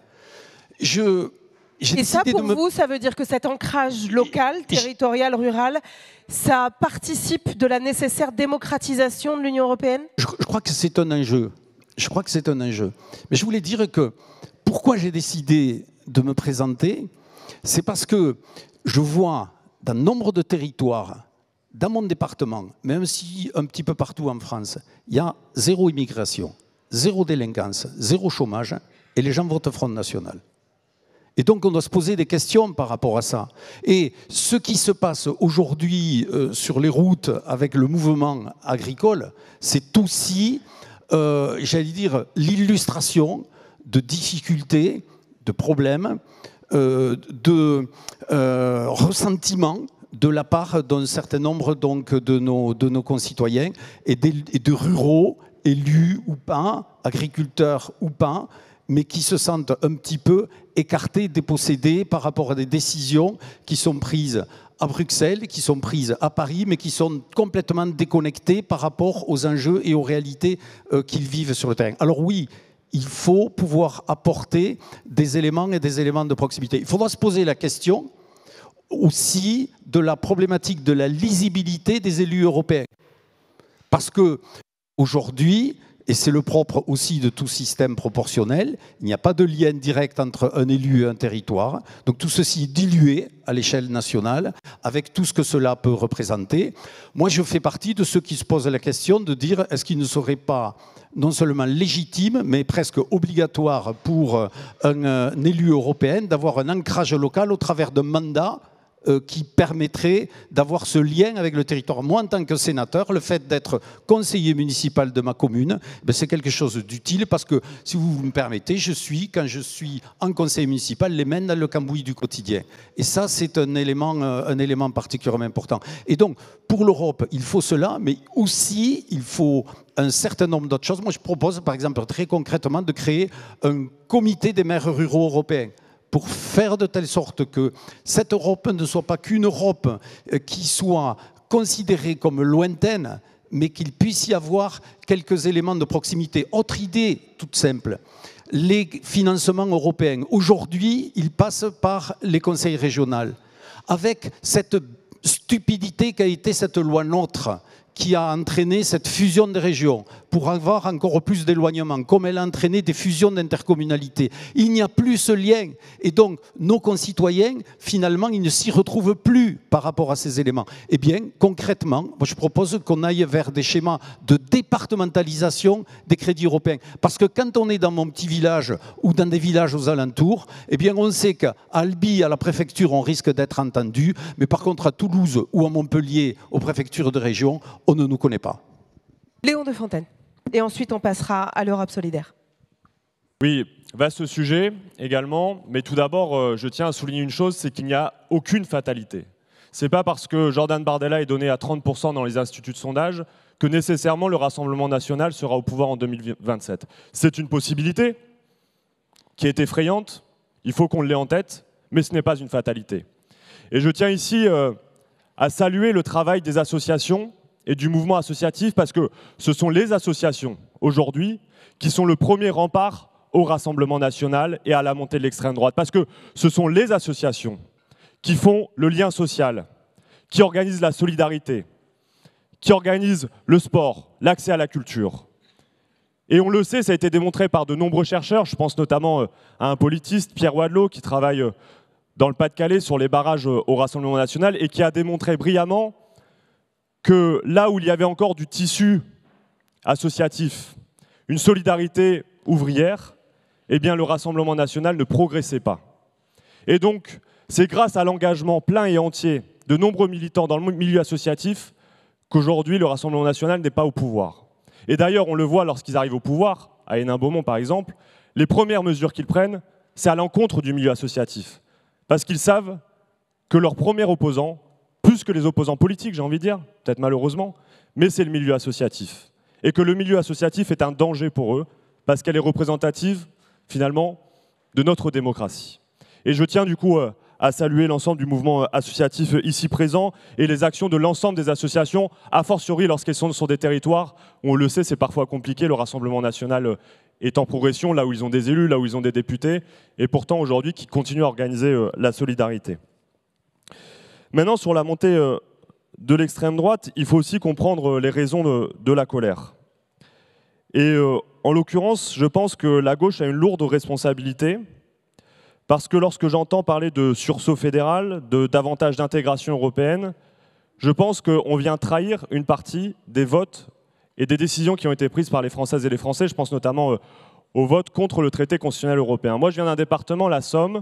Et ça, pour vous, ça veut dire que cet ancrage local, territorial, rural, ça participe de la nécessaire démocratisation de l'Union européenne? Je crois que c'est un enjeu. Je crois que c'est un enjeu. Mais je voulais dire que pourquoi j'ai décidé de me présenter, c'est parce que je vois dans nombre de territoires, dans mon département, même si un petit peu partout en France, il y a zéro immigration, zéro délinquance, zéro chômage, et les gens votent Front National. Et donc on doit se poser des questions par rapport à ça. Et ce qui se passe aujourd'hui sur les routes avec le mouvement agricole, c'est aussi, j'allais dire, l'illustration de difficultés, de problèmes, de ressentiment de la part d'un certain nombre donc, de nos concitoyens et de ruraux, élus ou pas, agriculteurs ou pas, mais qui se sentent un petit peu écartés, dépossédés par rapport à des décisions qui sont prises à Bruxelles, qui sont prises à Paris, mais qui sont complètement déconnectées par rapport aux enjeux et aux réalités qu'ils vivent sur le terrain. Alors oui, il faut pouvoir apporter des éléments et des éléments de proximité. Il faudra se poser la question aussi de la problématique de la lisibilité des élus européens. Parce que aujourd'hui, et c'est le propre aussi de tout système proportionnel, il n'y a pas de lien direct entre un élu et un territoire. Donc tout ceci est dilué à l'échelle nationale, avec tout ce que cela peut représenter. Moi, je fais partie de ceux qui se posent la question de dire est-ce qu'il ne serait pas non seulement légitime, mais presque obligatoire pour un élu européen d'avoir un ancrage local au travers d'un mandat qui permettrait d'avoir ce lien avec le territoire. Moi, en tant que sénateur, le fait d'être conseiller municipal de ma commune, c'est quelque chose d'utile parce que, si vous me permettez, quand je suis en conseil municipal, les mains dans le cambouis du quotidien. Et ça, c'est un élément particulièrement important. Et donc, pour l'Europe, il faut cela, mais aussi, il faut un certain nombre d'autres choses. Moi, je propose, par exemple, très concrètement, de créer un comité des maires ruraux européens, pour faire de telle sorte que cette Europe ne soit pas qu'une Europe qui soit considérée comme lointaine, mais qu'il puisse y avoir quelques éléments de proximité. Autre idée toute simple, les financements européens. Aujourd'hui, ils passent par les conseils régionaux. Avec cette stupidité qu'a été cette loi NOTRe, qui a entraîné cette fusion des régions pour avoir encore plus d'éloignement, comme elle a entraîné des fusions d'intercommunalités. Il n'y a plus ce lien. Et donc, nos concitoyens, finalement, ils ne s'y retrouvent plus par rapport à ces éléments. Eh bien, concrètement, moi, je propose qu'on aille vers des schémas de départementalisation des crédits européens. Parce que quand on est dans mon petit village ou dans des villages aux alentours, eh bien, on sait qu'à Albi, à la préfecture, on risque d'être entendu. Mais par contre, à Toulouse ou à Montpellier, aux préfectures de région, on ne nous connaît pas. Léon de Fontaine. Et ensuite, on passera à l'Europe solidaire. Oui, vaste sujet également. Mais tout d'abord, je tiens à souligner une chose, c'est qu'il n'y a aucune fatalité. Ce n'est pas parce que Jordan Bardella est donné à 30% dans les instituts de sondage que nécessairement le Rassemblement national sera au pouvoir en 2027. C'est une possibilité qui est effrayante. Il faut qu'on l'ait en tête, mais ce n'est pas une fatalité. Et je tiens ici à saluer le travail des associations et du mouvement associatif, parce que ce sont les associations, aujourd'hui, qui sont le premier rempart au Rassemblement national et à la montée de l'extrême droite. Parce que ce sont les associations qui font le lien social, qui organisent la solidarité, qui organisent le sport, l'accès à la culture. Et on le sait, ça a été démontré par de nombreux chercheurs, je pense notamment à un politiste, Pierre Wadleau, qui travaille dans le Pas-de-Calais sur les barrages au Rassemblement national et qui a démontré brillamment que là où il y avait encore du tissu associatif, une solidarité ouvrière, eh bien le Rassemblement national ne progressait pas. Et donc, c'est grâce à l'engagement plein et entier de nombreux militants dans le milieu associatif qu'aujourd'hui le Rassemblement national n'est pas au pouvoir. Et d'ailleurs, on le voit lorsqu'ils arrivent au pouvoir, à Hénin-Beaumont par exemple, les premières mesures qu'ils prennent, c'est à l'encontre du milieu associatif. Parce qu'ils savent que leur premier opposant, plus que les opposants politiques, j'ai envie de dire, peut-être malheureusement, mais c'est le milieu associatif. Et que le milieu associatif est un danger pour eux, parce qu'elle est représentative, finalement, de notre démocratie. Et je tiens du coup à saluer l'ensemble du mouvement associatif ici présent et les actions de l'ensemble des associations, a fortiori lorsqu'elles sont sur des territoires où on le sait, c'est parfois compliqué, le Rassemblement national est en progression, là où ils ont des élus, là où ils ont des députés, et pourtant aujourd'hui qui continuent à organiser la solidarité. Maintenant, sur la montée de l'extrême droite, il faut aussi comprendre les raisons de la colère. Et en l'occurrence, je pense que la gauche a une lourde responsabilité, parce que lorsque j'entends parler de sursaut fédéral, de davantage d'intégration européenne, je pense qu'on vient trahir une partie des votes et des décisions qui ont été prises par les Françaises et les Français. Je pense notamment au vote contre le traité constitutionnel européen. Moi, je viens d'un département, la Somme,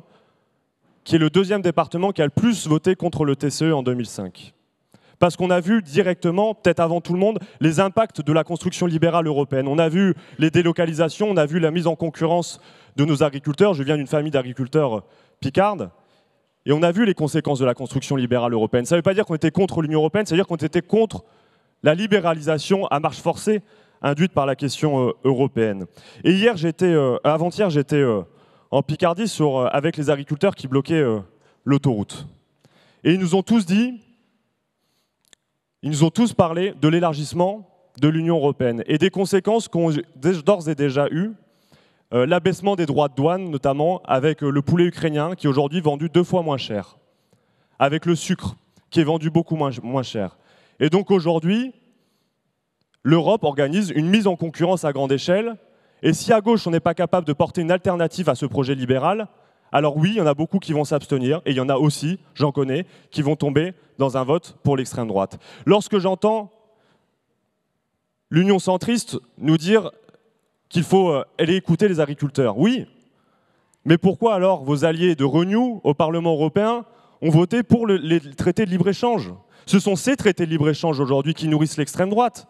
qui est le deuxième département qui a le plus voté contre le TCE en 2005. Parce qu'on a vu directement, peut-être avant tout le monde, les impacts de la construction libérale européenne. On a vu les délocalisations, on a vu la mise en concurrence de nos agriculteurs. Je viens d'une famille d'agriculteurs picardes. Et on a vu les conséquences de la construction libérale européenne. Ça ne veut pas dire qu'on était contre l'Union européenne, ça veut dire qu'on était contre la libéralisation à marche forcée induite par la question européenne. Et avant-hier, j'étais en Picardie avec les agriculteurs qui bloquaient l'autoroute. Et ils nous ont tous dit... Ils nous ont tous parlé de l'élargissement de l'Union européenne et des conséquences qu'ont d'ores et déjà eues l'abaissement des droits de douane, notamment avec le poulet ukrainien qui est aujourd'hui vendu 2 fois moins cher, avec le sucre qui est vendu beaucoup moins cher. Et donc aujourd'hui, l'Europe organise une mise en concurrence à grande échelle, et si à gauche on n'est pas capable de porter une alternative à ce projet libéral, alors oui, il y en a beaucoup qui vont s'abstenir, et il y en a aussi, j'en connais, qui vont tomber dans un vote pour l'extrême droite. Lorsque j'entends l'Union centriste nous dire qu'il faut aller écouter les agriculteurs, oui, mais pourquoi alors vos alliés de Renew au Parlement européen ont voté pour les traités de libre-échange? Ce sont ces traités de libre-échange aujourd'hui qui nourrissent l'extrême droite.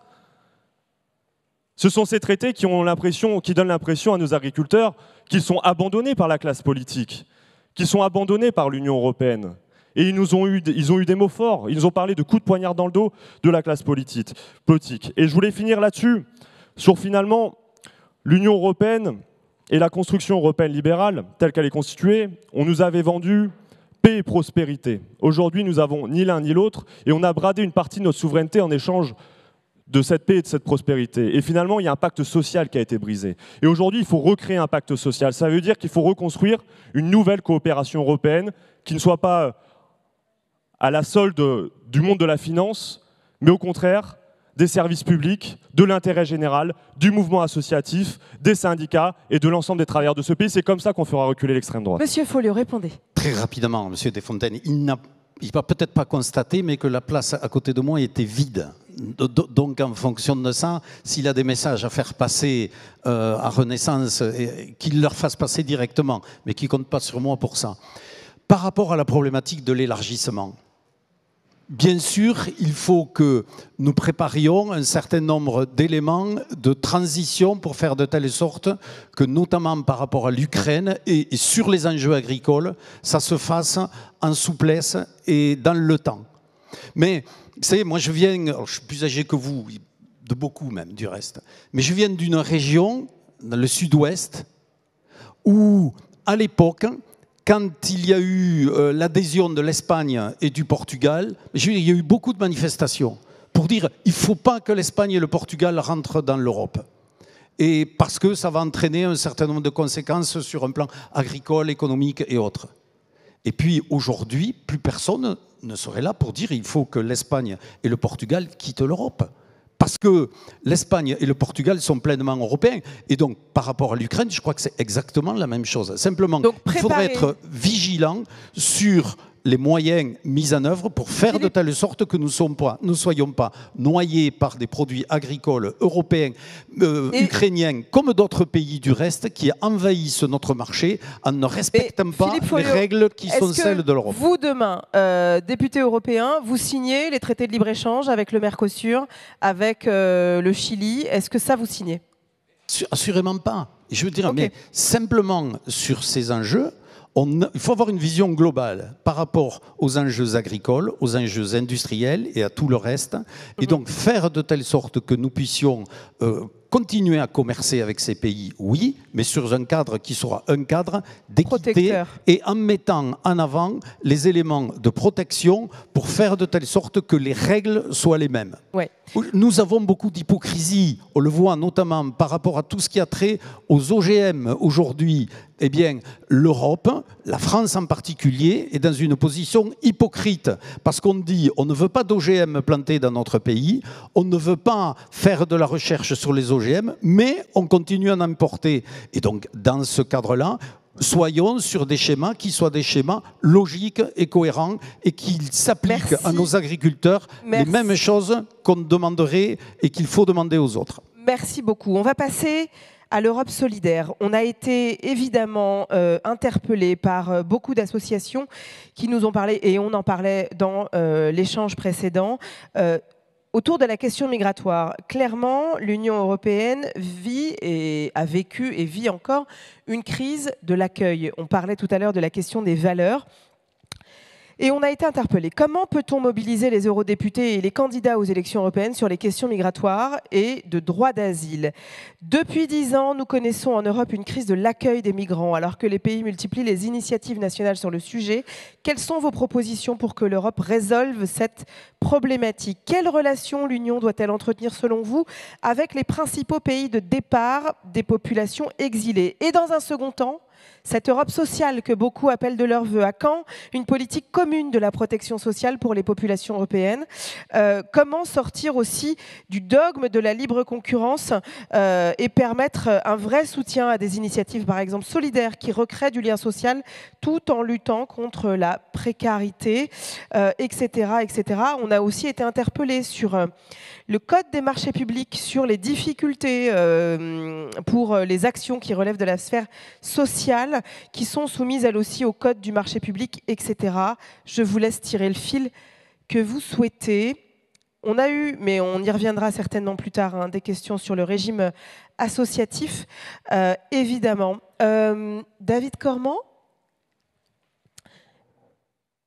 Ce sont ces traités qui donnent l'impression à nos agriculteurs qu'ils sont abandonnés par la classe politique, qu'ils sont abandonnés par l'Union européenne. Et ils ont eu des mots forts, ils nous ont parlé de coups de poignard dans le dos de la classe politique. Et je voulais finir là-dessus, sur finalement l'Union européenne et la construction européenne libérale, telle qu'elle est constituée, on nous avait vendu paix et prospérité. Aujourd'hui, nous n'avons ni l'un ni l'autre, et on a bradé une partie de notre souveraineté en échange de cette paix et de cette prospérité. Et finalement, il y a un pacte social qui a été brisé. Et aujourd'hui, il faut recréer un pacte social. Ça veut dire qu'il faut reconstruire une nouvelle coopération européenne qui ne soit pas à la solde du monde de la finance, mais au contraire des services publics, de l'intérêt général, du mouvement associatif, des syndicats et de l'ensemble des travailleurs de ce pays. C'est comme ça qu'on fera reculer l'extrême droite. Monsieur Folliot, répondez. Très rapidement, Monsieur Desfontaines, il ne va peut-être pas constater, mais que la place à côté de moi était vide. Donc, en fonction de ça, s'il a des messages à faire passer à Renaissance, qu'il leur fasse passer directement, mais qu'il ne compte pas sur moi pour ça. Par rapport à la problématique de l'élargissement, bien sûr, il faut que nous préparions un certain nombre d'éléments de transition pour faire de telle sorte que, notamment par rapport à l'Ukraine et sur les enjeux agricoles, ça se fasse en souplesse et dans le temps. Mais, vous savez, moi je suis plus âgé que vous, de beaucoup même du reste, mais je viens d'une région, dans le sud-ouest, où à l'époque, quand il y a eu l'adhésion de l'Espagne et du Portugal, il y a eu beaucoup de manifestations pour dire qu'il ne faut pas que l'Espagne et le Portugal rentrent dans l'Europe. et parce que ça va entraîner un certain nombre de conséquences sur un plan agricole, économique et autres. Et puis aujourd'hui, plus personne ne serait là pour dire qu'il faut que l'Espagne et le Portugal quittent l'Europe. Parce que l'Espagne et le Portugal sont pleinement européens. Et donc, par rapport à l'Ukraine, je crois que c'est exactement la même chose. Simplement, il faudrait être vigilant sur les moyens mis en œuvre pour faire de telle sorte que nous ne soyons pas noyés par des produits agricoles européens, ukrainiens, comme d'autres pays du reste, qui envahissent notre marché en ne respectant pas les règles qui sont celles de l'Europe. Vous, demain, député européen, vous signez les traités de libre-échange avec le Mercosur, avec le Chili. Est-ce que ça, vous signez? Assurément pas. Je veux dire, mais simplement sur ces enjeux, il faut avoir une vision globale par rapport aux enjeux agricoles, aux enjeux industriels et à tout le reste. Et donc faire de telle sorte que nous puissions continuer à commercer avec ces pays, oui, mais sur un cadre qui sera un cadre d'équité et en mettant en avant les éléments de protection pour faire de telle sorte que les règles soient les mêmes. Ouais. Nous avons beaucoup d'hypocrisie, on le voit notamment par rapport à tout ce qui a trait aux OGM aujourd'hui. Eh bien, l'Europe, la France en particulier, est dans une position hypocrite parce qu'on dit on ne veut pas d'OGM plantés dans notre pays, on ne veut pas faire de la recherche sur les OGM, mais on continue à en importer. Et donc, dans ce cadre-là, soyons sur des schémas qui soient des schémas logiques et cohérents et qui s'appliquent à nos agriculteurs les mêmes choses qu'on demanderait et qu'il faut demander aux autres. Merci beaucoup. On va passer à l'Europe solidaire. On a été évidemment interpellés par beaucoup d'associations qui nous ont parlé, et on en parlait dans l'échange précédent, autour de la question migratoire. Clairement, l'Union européenne vit et a vécu et vit encore une crise de l'accueil. On parlait tout à l'heure de la question des valeurs. Et on a été interpellés. Comment peut-on mobiliser les eurodéputés et les candidats aux élections européennes sur les questions migratoires et de droit d'asile? Depuis 10 ans, nous connaissons en Europe une crise de l'accueil des migrants, alors que les pays multiplient les initiatives nationales sur le sujet. Quelles sont vos propositions pour que l'Europe résolve cette problématique? Quelle relation l'Union doit-elle entretenir, selon vous, avec les principaux pays de départ des populations exilées? Et dans un second temps, cette Europe sociale que beaucoup appellent de leur vœu, à quand une politique commune de la protection sociale pour les populations européennes? Comment sortir aussi du dogme de la libre concurrence et permettre un vrai soutien à des initiatives, par exemple solidaires, qui recréent du lien social tout en luttant contre la précarité, etc., etc. On a aussi été interpellés sur le code des marchés publics, sur les difficultés pour les actions qui relèvent de la sphère sociale, qui sont soumises elles aussi au code du marché public, etc. Je vous laisse tirer le fil que vous souhaitez. On a eu, mais on y reviendra certainement plus tard, hein, des questions sur le régime associatif, évidemment. David Cormand?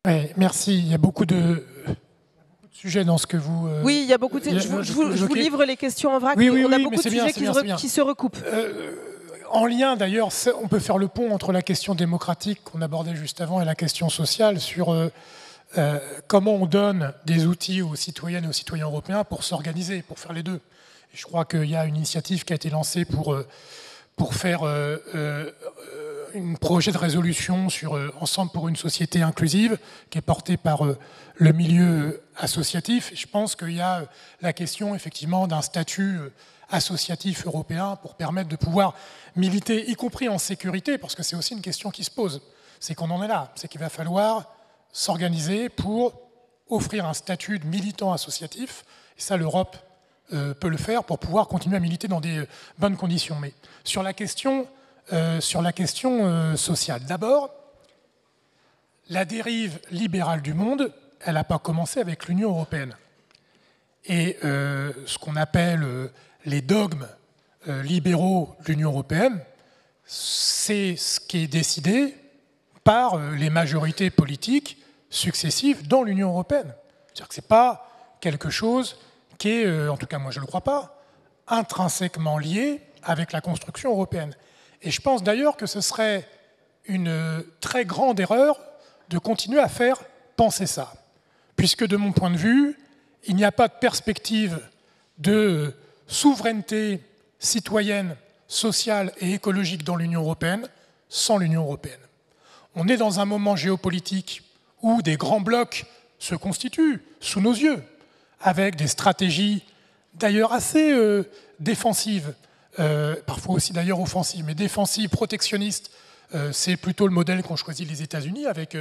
Ouais, merci. Il y a beaucoup de sujets dans ce que vous... Oui, il y a beaucoup de... Je vous livre les questions en vrac. Oui, on a beaucoup de sujets qui se recoupent. En lien, d'ailleurs, on peut faire le pont entre la question démocratique qu'on abordait juste avant et la question sociale sur comment on donne des outils aux citoyennes et aux citoyens européens pour s'organiser, pour faire les deux. Et je crois qu'il y a une initiative qui a été lancée pour faire un projet de résolution sur Ensemble pour une société inclusive, qui est porté par le milieu associatif. Et je pense qu'il y a la question, effectivement, d'un statut associatif européen pour permettre de pouvoir militer, y compris en sécurité, parce que c'est aussi une question qui se pose. C'est qu'on en est là. C'est qu'il va falloir s'organiser pour offrir un statut de militant associatif. Et ça, l'Europe peut le faire pour pouvoir continuer à militer dans des bonnes conditions. Mais sur la question sociale, d'abord, la dérive libérale du monde, elle n'a pas commencé avec l'Union européenne. Et ce qu'on appelle les dogmes libéraux de l'Union européenne, c'est ce qui est décidé par les majorités politiques successives dans l'Union européenne. C'est-à-dire que ce n'est pas quelque chose qui est, en tout cas moi je ne le crois pas, intrinsèquement lié avec la construction européenne. Et je pense d'ailleurs que ce serait une très grande erreur de continuer à faire penser ça. Puisque de mon point de vue, il n'y a pas de perspective de souveraineté citoyenne, sociale et écologique dans l'Union européenne sans l'Union européenne. On est dans un moment géopolitique où des grands blocs se constituent sous nos yeux, avec des stratégies d'ailleurs assez défensives, parfois aussi d'ailleurs offensives, mais défensives, protectionnistes. C'est plutôt le modèle qu'ont choisi les États-Unis avec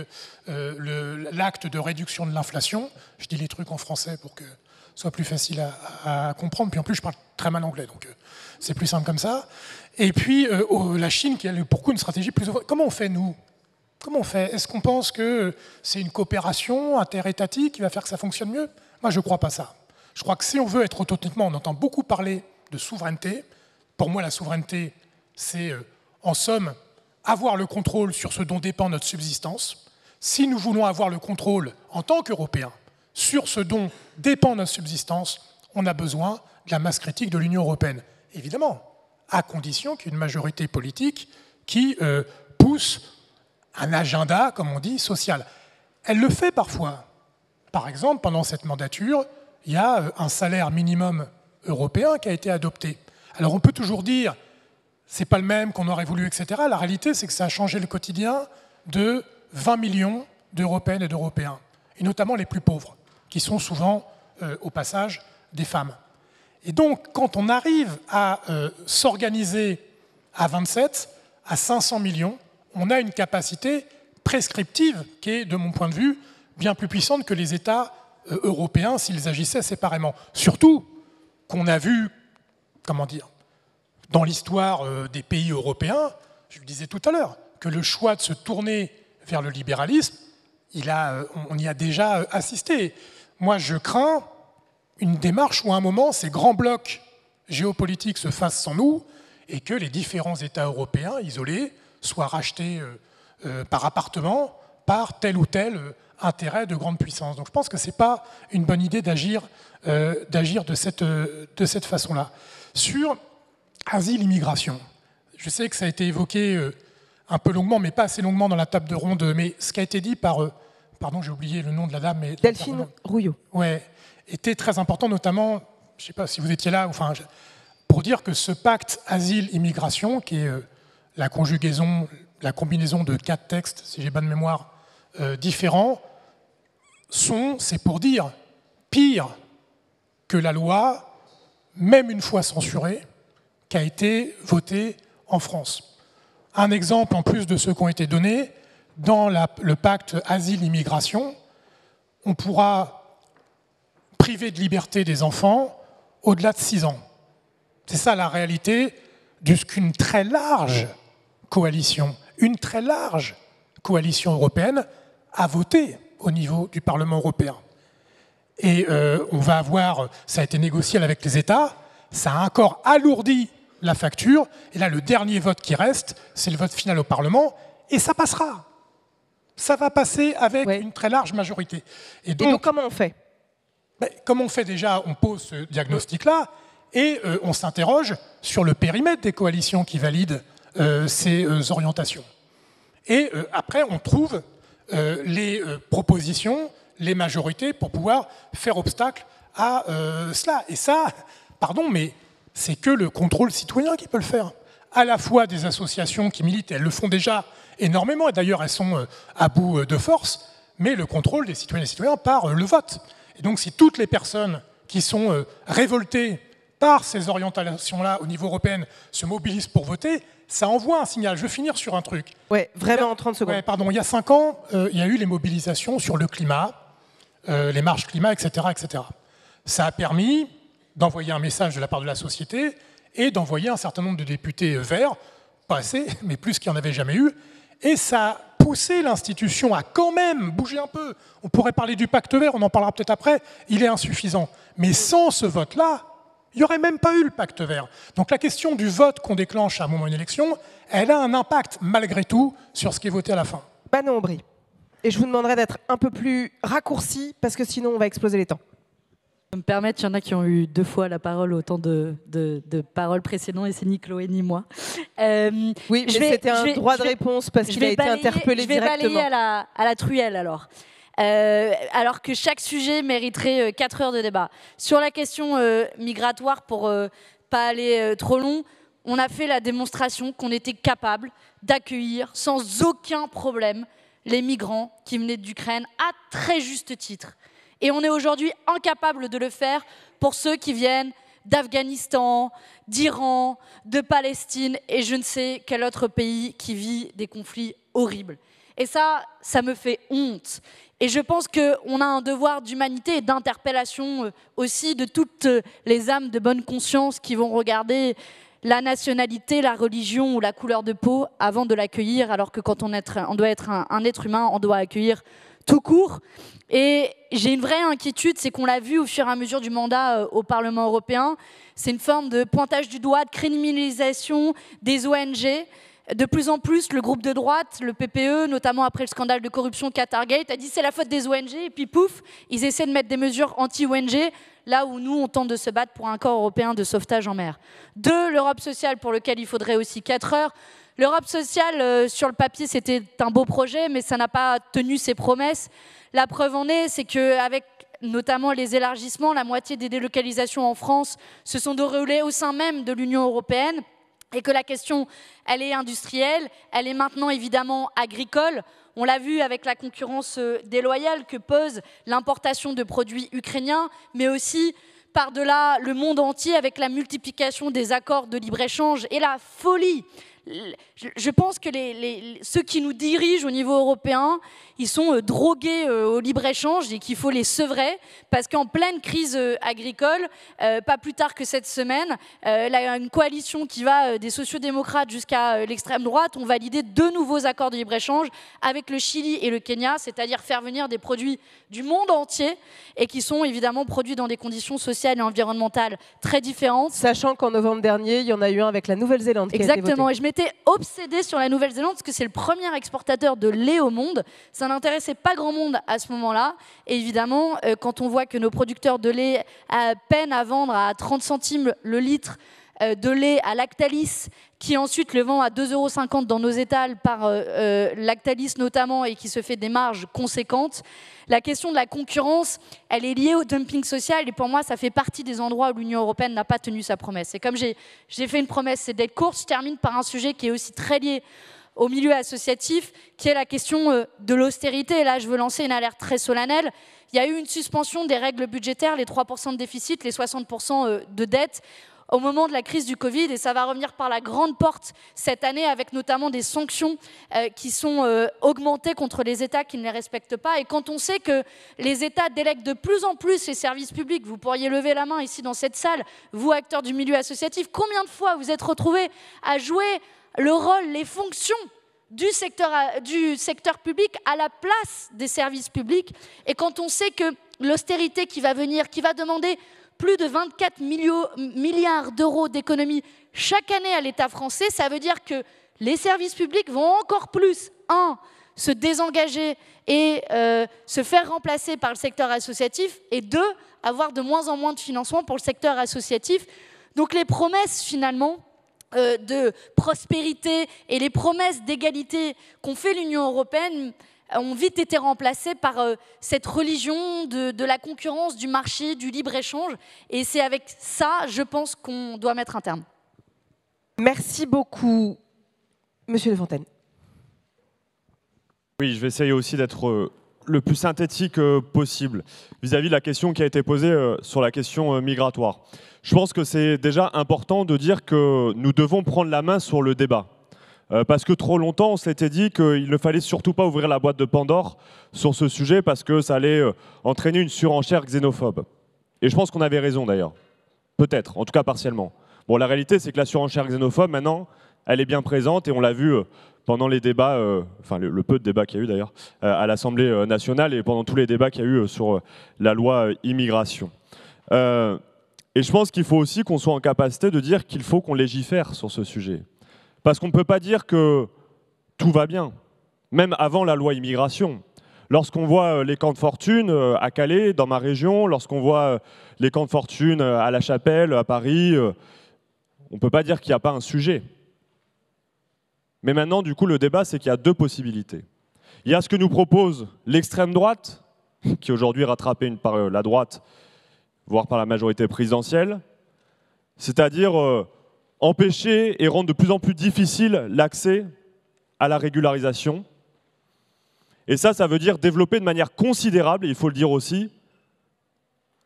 l'acte de réduction de l'inflation. Je dis les trucs en français pour que ce soit plus facile à comprendre. Puis en plus, je parle très mal anglais, donc c'est plus simple comme ça. Et puis la Chine qui a pour coup une stratégie plus... Comment on fait, nous ? Comment on fait ? Est-ce qu'on pense que c'est une coopération interétatique qui va faire que ça fonctionne mieux ? Moi, je ne crois pas ça. Je crois que si on veut être autonome, on entend beaucoup parler de souveraineté. Pour moi, la souveraineté, c'est en somme avoir le contrôle sur ce dont dépend notre subsistance. Si nous voulons avoir le contrôle en tant qu'Européens sur ce dont dépend notre subsistance, on a besoin de la masse critique de l'Union européenne. Évidemment, à condition qu'il y ait une majorité politique qui pousse un agenda, comme on dit, social. Elle le fait parfois. Par exemple, pendant cette mandature, il y a un salaire minimum européen qui a été adopté. Alors on peut toujours dire, c'est pas le même qu'on aurait voulu, etc. La réalité, c'est que ça a changé le quotidien de 20 millions d'Européennes et d'Européens, et notamment les plus pauvres, qui sont souvent, au passage, des femmes. Et donc, quand on arrive à s'organiser à 27, à 500 millions, on a une capacité prescriptive qui est, de mon point de vue, bien plus puissante que les États européens s'ils agissaient séparément. Surtout qu'on a vu, comment dire, dans l'histoire des pays européens, je le disais tout à l'heure, que le choix de se tourner vers le libéralisme, on y a déjà assisté. Moi, je crains une démarche où à un moment, ces grands blocs géopolitiques se fassent sans nous et que les différents États européens isolés soient rachetés par appartement par tel ou tel intérêt de grande puissance. Donc je pense que ce n'est pas une bonne idée d'agir de cette façon-là. Sur asile, immigration, je sais que ça a été évoqué un peu longuement, mais pas assez longuement dans la table de ronde, mais ce qui a été dit par... pardon, j'ai oublié le nom de la dame. Mais Delphine Rouillot. Ouais, était très important, notamment, je ne sais pas si vous étiez là, enfin, pour dire que ce pacte asile-immigration, qui est la combinaison de 4 textes, si j'ai bonne mémoire, différents, c'est pour dire pire que la loi, même une fois censurée, qui a été votée en France. Un exemple en plus de ceux qui ont été donnés, dans le pacte asile-immigration, on pourra priver de liberté des enfants au-delà de 6 ans. C'est ça la réalité de ce qu'une très large coalition européenne a voté au niveau du Parlement européen. Et on va avoir, ça a été négocié avec les États, ça a encore alourdi la facture, et là le dernier vote qui reste, c'est le vote final au Parlement, et ça passera. Ça va passer avec une très large majorité. Et donc comment on fait ? Comme on fait déjà, on pose ce diagnostic-là, et on s'interroge sur le périmètre des coalitions qui valident ces orientations. Et après, on trouve les propositions, les majorités pour pouvoir faire obstacle à cela. Et ça, pardon, mais c'est que le contrôle citoyen qui peut le faire. À la fois des associations qui militent, elles le font déjà énormément, et d'ailleurs elles sont à bout de force, mais le contrôle des citoyennes et des citoyens par le vote. Et donc si toutes les personnes qui sont révoltées par ces orientations-là au niveau européen se mobilisent pour voter, ça envoie un signal. Je veux finir sur un truc. Oui, vraiment en 30 secondes. Ouais, pardon, il y a 5 ans, il y a eu les mobilisations sur le climat, les marches climat, etc., etc. Ça a permis d'envoyer un message de la part de la société et d'envoyer un certain nombre de députés verts, pas assez, mais plus qu'il n'y en avait jamais eu, et ça a poussé l'institution à quand même bouger un peu. On pourrait parler du pacte vert, on en parlera peut-être après, il est insuffisant. Mais sans ce vote-là, il n'y aurait même pas eu le pacte vert. Donc la question du vote qu'on déclenche à un moment d'une élection, elle a un impact malgré tout sur ce qui est voté à la fin. Manon Aubry. Et je vous demanderai d'être un peu plus raccourci, parce que sinon on va exploser les temps. Je me permettre, il y en a qui ont eu 2 fois la parole au temps de paroles précédentes, et c'est ni Chloé ni moi. Oui, mais c'était un droit de réponse parce qu'il a été interpellé directement. Je vais balayer à la truelle alors. Alors que chaque sujet mériterait 4 heures de débat. Sur la question migratoire, pour pas aller trop long, on a fait la démonstration qu'on était capable d'accueillir sans aucun problème les migrants qui venaient d'Ukraine à très juste titre. Et on est aujourd'hui incapable de le faire pour ceux qui viennent d'Afghanistan, d'Iran, de Palestine et je ne sais quel autre pays qui vit des conflits horribles. Et ça me fait honte. Et je pense qu'on a un devoir d'humanité et d'interpellation aussi de toutes les âmes de bonne conscience qui vont regarder la nationalité, la religion ou la couleur de peau avant de l'accueillir, alors que quand on doit être un être humain, on doit accueillir tout court. Et j'ai une vraie inquiétude, c'est qu'on l'a vu au fur et à mesure du mandat au Parlement européen, c'est une forme de pointage du doigt, de criminalisation des ONG. De plus en plus, le groupe de droite, le PPE, notamment après le scandale de corruption Qatargate, a dit c'est la faute des ONG, et puis pouf, ils essaient de mettre des mesures anti-ONG, là où nous, on tente de se battre pour un corps européen de sauvetage en mer. 2, l'Europe sociale, pour lequel il faudrait aussi 4 heures. L'Europe sociale, sur le papier, c'était un beau projet, mais ça n'a pas tenu ses promesses. La preuve en est, c'est qu'avec notamment les élargissements, la moitié des délocalisations en France se sont déroulées au sein même de l'Union européenne, et que la question, elle est industrielle, elle est maintenant évidemment agricole. On l'a vu avec la concurrence déloyale que pose l'importation de produits ukrainiens, mais aussi par-delà le monde entier avec la multiplication des accords de libre-échange et la folie. Je pense que ceux qui nous dirigent au niveau européen, ils sont drogués au libre-échange et qu'il faut les sevrer parce qu'en pleine crise agricole, pas plus tard que cette semaine, une coalition qui va des sociodémocrates jusqu'à l'extrême droite ont validé 2 nouveaux accords de libre-échange avec le Chili et le Kenya, c'est-à-dire faire venir des produits du monde entier et qui sont évidemment produits dans des conditions sociales et environnementales très différentes. Sachant qu'en novembre dernier, il y en a eu un avec la Nouvelle-Zélande. Exactement, et je m'étais obsédée sur la Nouvelle-Zélande parce que c'est le premier exportateur de lait au monde. Ça n'intéressait pas grand monde à ce moment-là. Et évidemment, quand on voit que nos producteurs de lait peinent à vendre à 30 centimes le litre de lait à Lactalis, qui ensuite le vend à 2,50 € dans nos étals par Lactalis notamment et qui se fait des marges conséquentes. La question de la concurrence, elle est liée au dumping social et pour moi, ça fait partie des endroits où l'Union européenne n'a pas tenu sa promesse. Et comme j'ai fait une promesse, c'est d'être courte, je termine par un sujet qui est aussi très lié au milieu associatif, qui est la question de l'austérité. Et là, je veux lancer une alerte très solennelle. Il y a eu une suspension des règles budgétaires, les 3% de déficit, les 60% de dette, au moment de la crise du Covid, et ça va revenir par la grande porte cette année avec notamment des sanctions qui sont augmentées contre les États qui ne les respectent pas. Et quand on sait que les États délèguent de plus en plus les services publics, vous pourriez lever la main ici dans cette salle, vous acteurs du milieu associatif, combien de fois vous êtes retrouvés à jouer le rôle, les fonctions du secteur public à la place des services publics. Et quand on sait que l'austérité qui va venir, qui va demander plus de 24 milliards d'euros d'économies chaque année à l'État français, ça veut dire que les services publics vont encore plus, se désengager et se faire remplacer par le secteur associatif, et 2, avoir de moins en moins de financement pour le secteur associatif. Donc les promesses finalement de prospérité et les promesses d'égalité qu'ont fait l'Union européenne ont vite été remplacées par cette religion de la concurrence, du marché, du libre-échange. Et c'est avec ça, je pense, qu'on doit mettre un terme. Merci beaucoup, Monsieur De Fontaine. Oui, je vais essayer aussi d'être le plus synthétique possible vis-à-vis de la question qui a été posée sur la question migratoire. Je pense que c'est déjà important de dire que nous devons prendre la main sur le débat. Parce que trop longtemps, on s'était dit qu'il ne fallait surtout pas ouvrir la boîte de Pandore sur ce sujet parce que ça allait entraîner une surenchère xénophobe. Et je pense qu'on avait raison d'ailleurs. Peut-être, en tout cas partiellement. Bon, la réalité, c'est que la surenchère xénophobe, maintenant, elle est bien présente et on l'a vu pendant les débats, enfin le peu de débats qu'il y a eu d'ailleurs, à l'Assemblée nationale et pendant tous les débats qu'il y a eu sur la loi immigration. Et je pense qu'il faut aussi qu'on soit en capacité de dire qu'il faut qu'on légifère sur ce sujet. Parce qu'on ne peut pas dire que tout va bien, même avant la loi immigration. Lorsqu'on voit les camps de fortune à Calais, dans ma région, lorsqu'on voit les camps de fortune à La Chapelle, à Paris, on ne peut pas dire qu'il n'y a pas un sujet. Mais maintenant, du coup, le débat, c'est qu'il y a 2 possibilités. Il y a ce que nous propose l'extrême droite, qui est aujourd'hui rattrapée par la droite, voire par la majorité présidentielle. c'est-à-dire empêcher et rendre de plus en plus difficile l'accès à la régularisation. Et ça veut dire développer de manière considérable, et il faut le dire aussi,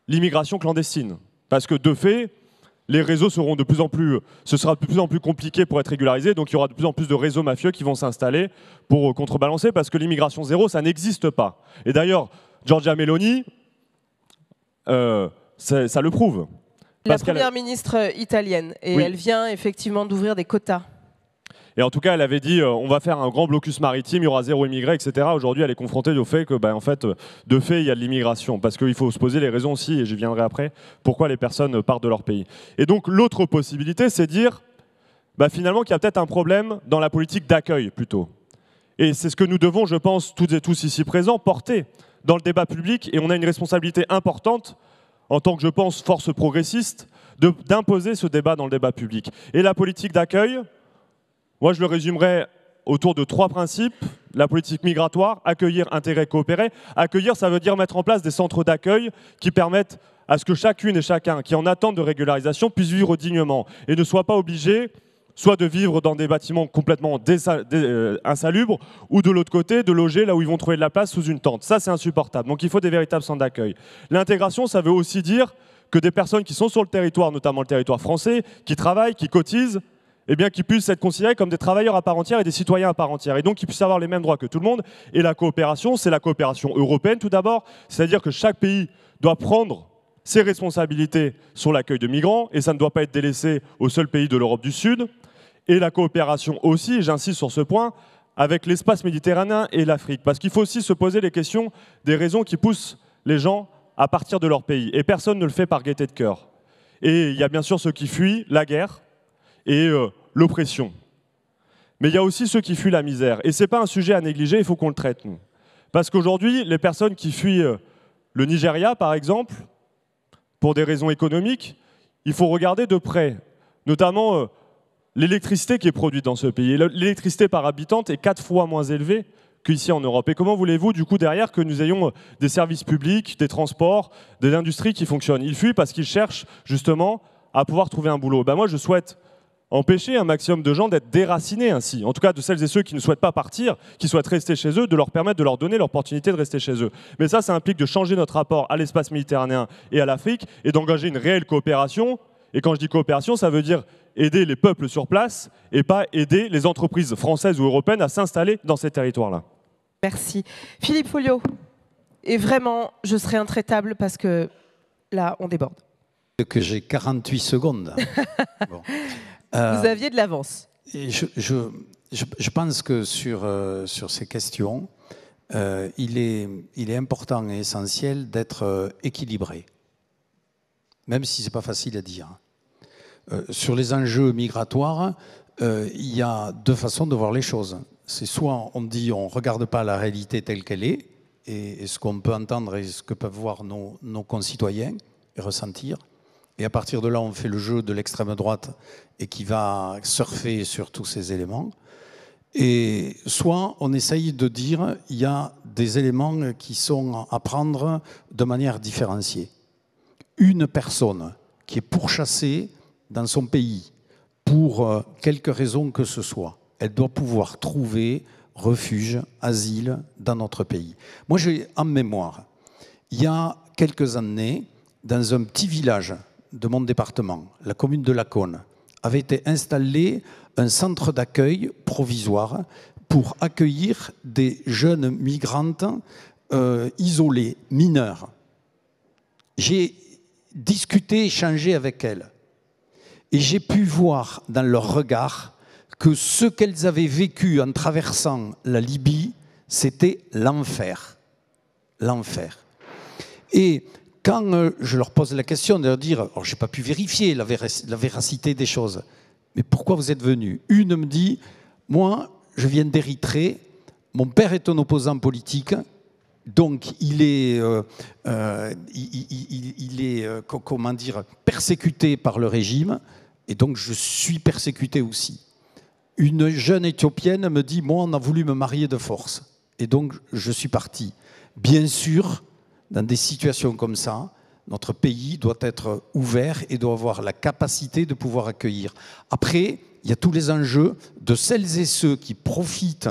l'immigration clandestine. Parce que de fait, les réseaux seront ce sera de plus en plus compliqué pour être régularisé, donc il y aura de plus en plus de réseaux mafieux qui vont s'installer pour contrebalancer, parce que l'immigration zéro, ça n'existe pas. Et d'ailleurs, Giorgia Meloni, ça le prouve. La première ministre italienne, et elle vient effectivement d'ouvrir des quotas. Et en tout cas, elle avait dit on va faire un grand blocus maritime, il y aura 0 immigré, etc. Aujourd'hui, elle est confrontée au fait que, en fait, de fait, il y a de l'immigration. Parce qu'il faut se poser les raisons aussi, et j'y viendrai après, pourquoi les personnes partent de leur pays. Et donc, l'autre possibilité, c'est de dire finalement qu'il y a peut-être un problème dans la politique d'accueil, plutôt. Et c'est ce que nous devons, je pense, toutes et tous ici présents, porter dans le débat public. Et on a une responsabilité importante, en tant que, je pense, force progressiste, d'imposer ce débat dans le débat public. Et la politique d'accueil, moi, je le résumerai autour de 3 principes. La politique migratoire, accueillir, intégrer, coopérer. Accueillir, ça veut dire mettre en place des centres d'accueil qui permettent à ce que chacune et chacun qui en attendent de régularisation puisse vivre dignement et ne soit pas obligé soit de vivre dans des bâtiments complètement insalubres ou de l'autre côté, de loger là où ils vont trouver de la place sous une tente. Ça, c'est insupportable. Donc il faut des véritables centres d'accueil. L'intégration, ça veut aussi dire que des personnes qui sont sur le territoire, notamment le territoire français, qui travaillent, qui cotisent, eh bien, qu'ils puissent être considérés comme des travailleurs à part entière et des citoyens à part entière. Et donc, qu'ils puissent avoir les mêmes droits que tout le monde. Et la coopération, c'est la coopération européenne tout d'abord. C'est-à-dire que chaque pays doit prendre ses responsabilités sur l'accueil de migrants. Et ça ne doit pas être délaissé aux seuls pays de l'Europe du Sud. Et la coopération aussi, et j'insiste sur ce point, avec l'espace méditerranéen et l'Afrique. Parce qu'il faut aussi se poser les questions des raisons qui poussent les gens à partir de leur pays. Et personne ne le fait par gaieté de cœur. Et il y a bien sûr ceux qui fuient la guerre et l'oppression. Mais il y a aussi ceux qui fuient la misère. Et ce n'est pas un sujet à négliger, il faut qu'on le traite, nous. Parce qu'aujourd'hui, les personnes qui fuient le Nigeria, par exemple, pour des raisons économiques, il faut regarder de près, notamment l'électricité qui est produite dans ce pays. L'électricité par habitante est 4 fois moins élevée qu'ici en Europe. Et comment voulez-vous, du coup, derrière, que nous ayons des services publics, des transports, de l'industrie qui fonctionnent? Ils fuient parce qu'ils cherchent, justement, à pouvoir trouver un boulot. Moi, je souhaite empêcher un maximum de gens d'être déracinés ainsi. En tout cas, de celles et ceux qui ne souhaitent pas partir, qui souhaitent rester chez eux, de leur permettre de leur donner l'opportunité de rester chez eux. Mais ça implique de changer notre rapport à l'espace méditerranéen et à l'Afrique et d'engager une réelle coopération. Et quand je dis coopération, ça veut dire aider les peuples sur place et pas aider les entreprises françaises ou européennes à s'installer dans ces territoires-là. Merci. Philippe Folliot. Et vraiment, je serai intraitable parce que là, on déborde. Que j'ai 48 secondes. Bon. Vous aviez de l'avance. Je pense que sur ces questions, il est important et essentiel d'être équilibré, même si ce n'est pas facile à dire. Sur les enjeux migratoires, il y a 2 façons de voir les choses. C'est soit on dit on ne regarde pas la réalité telle qu'elle est, et ce qu'on peut entendre et ce que peuvent voir nos concitoyens et ressentir. Et à partir de là, on fait le jeu de l'extrême droite et qui va surfer sur tous ces éléments. Et soit on essaye de dire il y a des éléments qui sont à prendre de manière différenciée. Une personne qui est pourchassée dans son pays pour quelque raison que ce soit, elle doit pouvoir trouver refuge, asile dans notre pays. Moi, j'ai en mémoire, il y a quelques années, dans un petit village de mon département, la commune de Laconne, avait été installé un centre d'accueil provisoire pour accueillir des jeunes migrantes isolées, mineures. J'ai discuté, échangé avec elles. Et j'ai pu voir dans leur regard que ce qu'elles avaient vécu en traversant la Libye, c'était l'enfer. L'enfer. Et quand je leur pose la question de leur dire, alors je n'ai pas pu vérifier la véracité des choses, mais pourquoi vous êtes venus? Une me dit, moi, je viens d'Érythrée, mon père est un opposant politique, donc il est comment dire, persécuté par le régime, et donc je suis persécuté aussi. Une jeune Éthiopienne me dit, moi, on a voulu me marier de force, et donc je suis parti. Bien sûr, dans des situations comme ça, Notre pays doit être ouvert et doit avoir la capacité de pouvoir accueillir. Après, il y a tous les enjeux de celles et ceux qui profitent,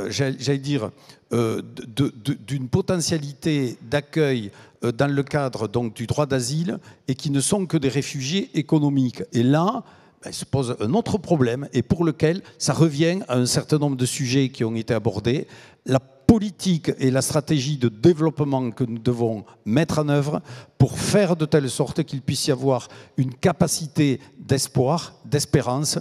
j'allais dire, d'une potentialité d'accueil dans le cadre donc, du droit d'asile et qui ne sont que des réfugiés économiques. Et là, il se pose un autre problème et pour lequel ça revient à un certain nombre de sujets qui ont été abordés. La politique et la stratégie de développement que nous devons mettre en œuvre pour faire de telle sorte qu'il puisse y avoir une capacité d'espoir, d'espérance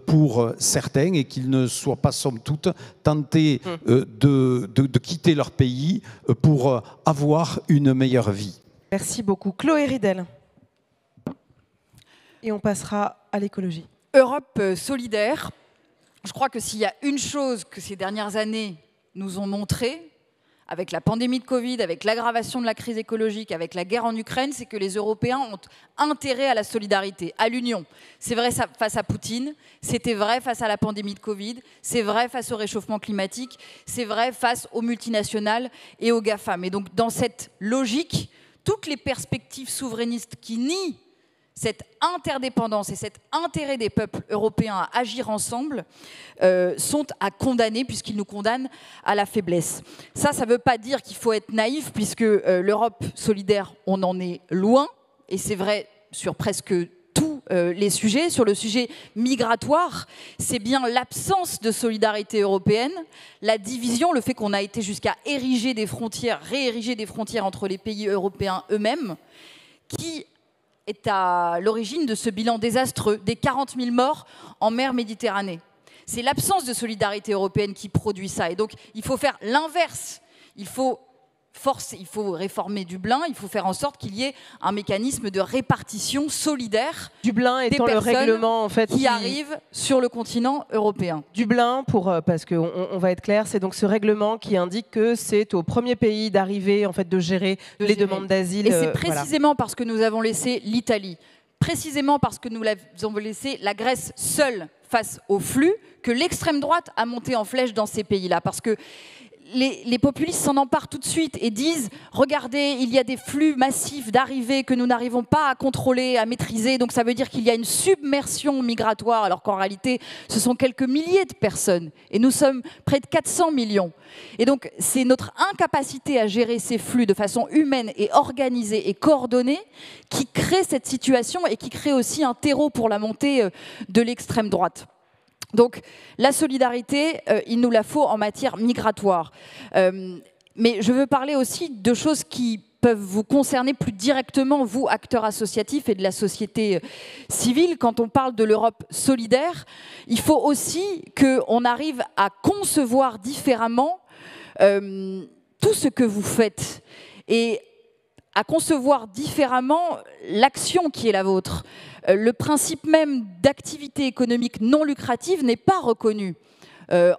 pour certains et qu'ils ne soient pas, somme toute, tentés de quitter leur pays pour avoir une meilleure vie. Merci beaucoup. Chloé Ridel. Et on passera à l'écologie. Europe solidaire. Je crois que s'il y a une chose que ces dernières années nous ont montré, avec la pandémie de Covid, avec l'aggravation de la crise écologique, avec la guerre en Ukraine, c'est que les Européens ont intérêt à la solidarité, à l'union. C'est vrai face à Poutine, c'était vrai face à la pandémie de Covid, c'est vrai face au réchauffement climatique, c'est vrai face aux multinationales et aux GAFAM. Et donc dans cette logique, toutes les perspectives souverainistes qui nient cette interdépendance et cet intérêt des peuples européens à agir ensemble sont à condamner puisqu'ils nous condamnent à la faiblesse. Ça ne veut pas dire qu'il faut être naïf puisque l'Europe solidaire, on en est loin et c'est vrai sur presque tous les sujets. Sur le sujet migratoire, c'est bien l'absence de solidarité européenne, la division, le fait qu'on a été jusqu'à ériger des frontières, réériger des frontières entre les pays européens eux-mêmes qui est à l'origine de ce bilan désastreux des 40 000 morts en mer Méditerranée. C'est l'absence de solidarité européenne qui produit ça. Et donc, il faut faire l'inverse. Il faut réformer Dublin, il faut faire en sorte qu'il y ait un mécanisme de répartition solidaire Dublin étant le règlement en fait, qui arrive sur le continent européen. Dublin, parce qu'on va être clair, c'est donc ce règlement qui indique que c'est au premier pays d'arrivée en fait, de gérer les demandes d'asile. Et c'est précisément parce que nous avons laissé l'Italie, précisément parce que nous avons laissé la Grèce seule face au flux, que l'extrême droite a monté en flèche dans ces pays-là. Parce que les populistes s'en emparent tout de suite et disent « Regardez, il y a des flux massifs d'arrivées que nous n'arrivons pas à contrôler, à maîtriser, donc ça veut dire qu'il y a une submersion migratoire, alors qu'en réalité, ce sont quelques milliers de personnes. Et nous sommes près de 400 millions. Et donc, c'est notre incapacité à gérer ces flux de façon humaine et organisée et coordonnée qui crée cette situation et qui crée aussi un terreau pour la montée de l'extrême droite. Donc la solidarité, il nous la faut en matière migratoire. Mais je veux parler aussi de choses qui peuvent vous concerner plus directement, vous, acteurs associatifs et de la société civile. Quand on parle de l'Europe solidaire, il faut aussi qu'on arrive à concevoir différemment tout ce que vous faites et à concevoir différemment l'action qui est la vôtre. Le principe même d'activité économique non lucrative n'est pas reconnu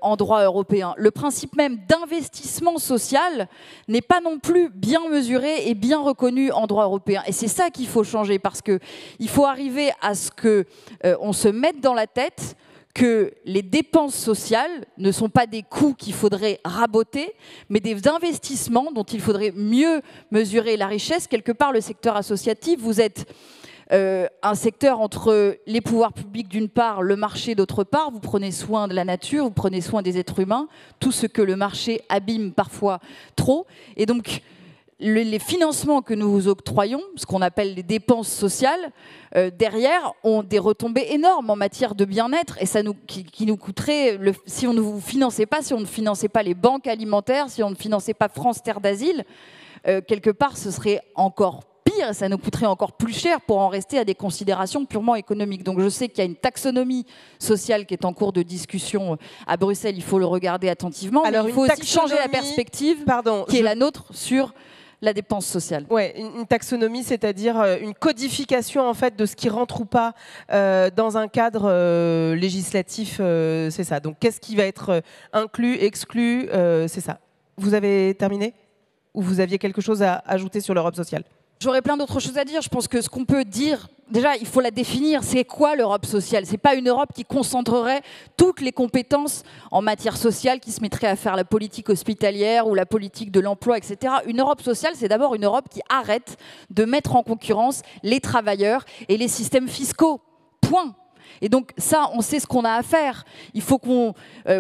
en droit européen. Le principe même d'investissement social n'est pas non plus bien mesuré et bien reconnu en droit européen. Et c'est ça qu'il faut changer, parce qu'il faut arriver à ce qu'on se mette dans la tête que les dépenses sociales ne sont pas des coûts qu'il faudrait raboter, mais des investissements dont il faudrait mieux mesurer la richesse. Quelque part, le secteur associatif, vous êtes un secteur entre les pouvoirs publics d'une part, le marché d'autre part. Vous prenez soin de la nature, vous prenez soin des êtres humains, tout ce que le marché abîme parfois trop. Et donc, les financements que nous vous octroyons, ce qu'on appelle les dépenses sociales, derrière, ont des retombées énormes en matière de bien-être, et ça qui nous coûterait, si on ne vous finançait pas, si on ne finançait pas les banques alimentaires, si on ne finançait pas France Terre d'Asile, quelque part, ce serait encore pire, ça nous coûterait encore plus cher pour en rester à des considérations purement économiques. Donc je sais qu'il y a une taxonomie sociale qui est en cours de discussion à Bruxelles, il faut le regarder attentivement. Alors, mais il faut aussi changer la perspective qui est la nôtre sur la dépense sociale. Ouais, une taxonomie, c'est-à-dire une codification en fait de ce qui rentre ou pas dans un cadre législatif, c'est ça. Donc qu'est-ce qui va être inclus, exclu, c'est ça. Vous avez terminé ? Ou vous aviez quelque chose à ajouter sur l'Europe sociale ? J'aurais plein d'autres choses à dire. Je pense que ce qu'on peut dire déjà, il faut la définir. C'est quoi l'Europe sociale? C'est pas une Europe qui concentrerait toutes les compétences en matière sociale, qui se mettrait à faire la politique hospitalière ou la politique de l'emploi, etc. Une Europe sociale, c'est d'abord une Europe qui arrête de mettre en concurrence les travailleurs et les systèmes fiscaux. Point. Et donc ça, on sait ce qu'on a à faire. Il faut qu'on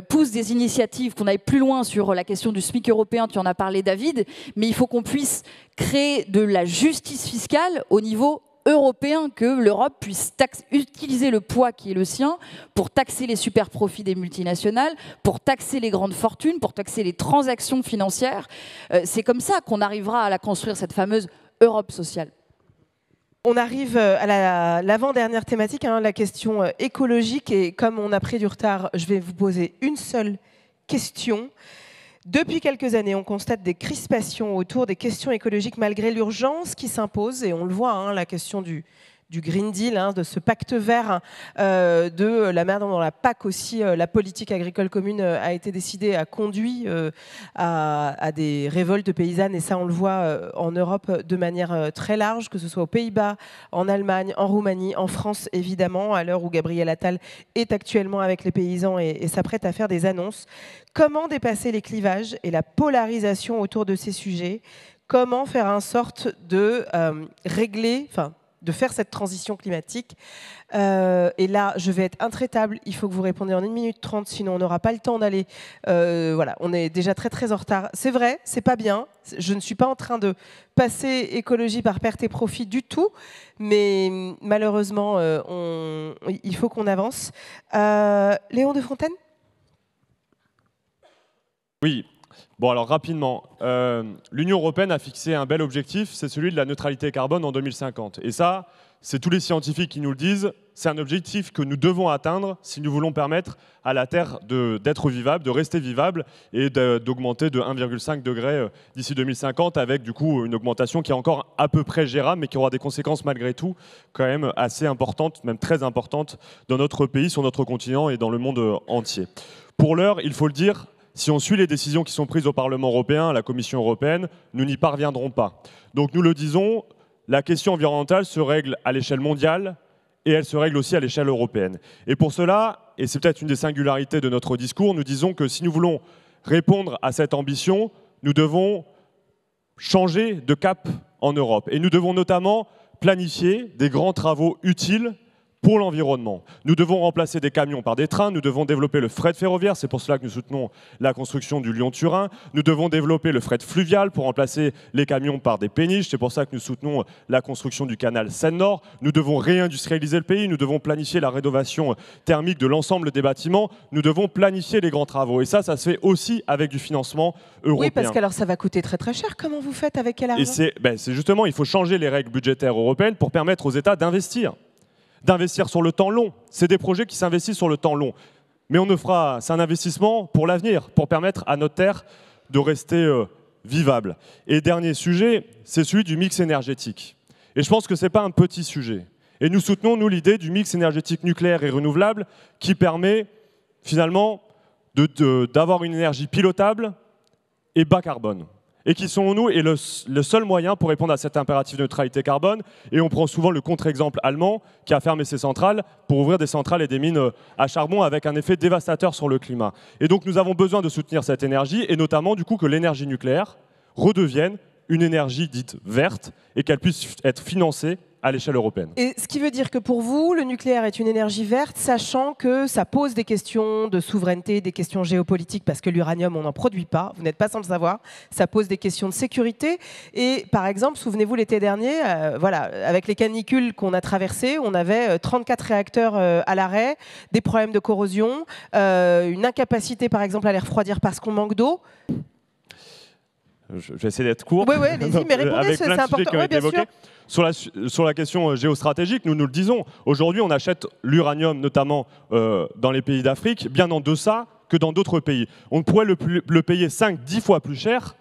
pousse des initiatives, qu'on aille plus loin sur la question du SMIC européen, tu en as parlé David, mais il faut qu'on puisse créer de la justice fiscale au niveau européen, que l'Europe puisse utiliser le poids qui est le sien pour taxer les super profits des multinationales, pour taxer les grandes fortunes, pour taxer les transactions financières. C'est comme ça qu'on arrivera à la construire, cette fameuse Europe sociale. On arrive à l'avant-dernière thématique, hein, la question écologique. Et comme on a pris du retard, je vais vous poser une seule question. Depuis quelques années, on constate des crispations autour des questions écologiques malgré l'urgence qui s'impose. Et on le voit, hein, la question du Green Deal, hein, de ce pacte vert, de la manière dont la PAC aussi, la politique agricole commune a été décidée, a conduit à des révoltes paysannes. Et ça, on le voit en Europe de manière très large, que ce soit aux Pays-Bas, en Allemagne, en Roumanie, en France, évidemment, à l'heure où Gabriel Attal est actuellement avec les paysans et s'apprête à faire des annonces. Comment dépasser les clivages et la polarisation autour de ces sujets? Comment faire en sorte de régler, de faire cette transition climatique. Et là, je vais être intraitable. Il faut que vous répondiez en 1 minute 30, sinon on n'aura pas le temps d'aller. Voilà, on est déjà très très en retard. C'est vrai, c'est pas bien. Je ne suis pas en train de passer écologie par perte et profit du tout, mais malheureusement, il faut qu'on avance. Léon de Fontaine? Oui. Bon, alors rapidement, l'Union européenne a fixé un bel objectif, c'est celui de la neutralité carbone en 2050. Et ça, c'est tous les scientifiques qui nous le disent, c'est un objectif que nous devons atteindre si nous voulons permettre à la Terre d'être vivable, de rester vivable et d'augmenter de 1,5 degré d'ici 2050 avec du coup une augmentation qui est encore à peu près gérable mais qui aura des conséquences malgré tout quand même assez importantes, même très importantes dans notre pays, sur notre continent et dans le monde entier. Pour l'heure, il faut le dire, si on suit les décisions qui sont prises au Parlement européen, à la Commission européenne, nous n'y parviendrons pas. Donc nous le disons, la question environnementale se règle à l'échelle mondiale et elle se règle aussi à l'échelle européenne. Et pour cela, et c'est peut-être une des singularités de notre discours, nous disons que si nous voulons répondre à cette ambition, nous devons changer de cap en Europe. Et nous devons notamment planifier des grands travaux utiles pour l'environnement. Nous devons remplacer des camions par des trains, nous devons développer le fret ferroviaire, c'est pour cela que nous soutenons la construction du Lyon-Turin, nous devons développer le fret fluvial pour remplacer les camions par des péniches, c'est pour ça que nous soutenons la construction du canal Seine-Nord, nous devons réindustrialiser le pays, nous devons planifier la rénovation thermique de l'ensemble des bâtiments, nous devons planifier les grands travaux. Et ça se fait aussi avec du financement européen. Oui, parce que alors ça va coûter très très cher. Comment vous faites, avec quel argent? Et c'est justement, il faut changer les règles budgétaires européennes pour permettre aux États d'investir sur le temps long. C'est des projets qui s'investissent sur le temps long. Mais c'est un investissement pour l'avenir, pour permettre à notre terre de rester vivable. Et dernier sujet, c'est celui du mix énergétique. Et je pense que ce n'est pas un petit sujet. Et nous soutenons, nous, l'idée du mix énergétique nucléaire et renouvelable qui permet finalement d'avoir une énergie pilotable et bas carbone. Et qui, selon nous, est le seul moyen pour répondre à cet impératif de neutralité carbone. Et on prend souvent le contre-exemple allemand qui a fermé ses centrales pour ouvrir des centrales et des mines à charbon avec un effet dévastateur sur le climat. Et donc nous avons besoin de soutenir cette énergie et notamment du coup que l'énergie nucléaire redevienne une énergie dite verte et qu'elle puisse être financée à l'échelle européenne. Et ce qui veut dire que pour vous, le nucléaire est une énergie verte, sachant que ça pose des questions de souveraineté, des questions géopolitiques, parce que l'uranium, on n'en produit pas, vous n'êtes pas sans le savoir, ça pose des questions de sécurité. Et par exemple, souvenez-vous, l'été dernier, voilà, avec les canicules qu'on a traversées, on avait 34 réacteurs à l'arrêt, des problèmes de corrosion, une incapacité par exemple à les refroidir parce qu'on manque d'eau. Je vais essayer d'être court. Oui, allez-y, mais répondez, c'est important. Oui, bien sûr. Sur la question géostratégique, nous le disons, aujourd'hui on achète l'uranium notamment dans les pays d'Afrique bien en deçà que dans d'autres pays. On pourrait le payer 5-10 fois plus cher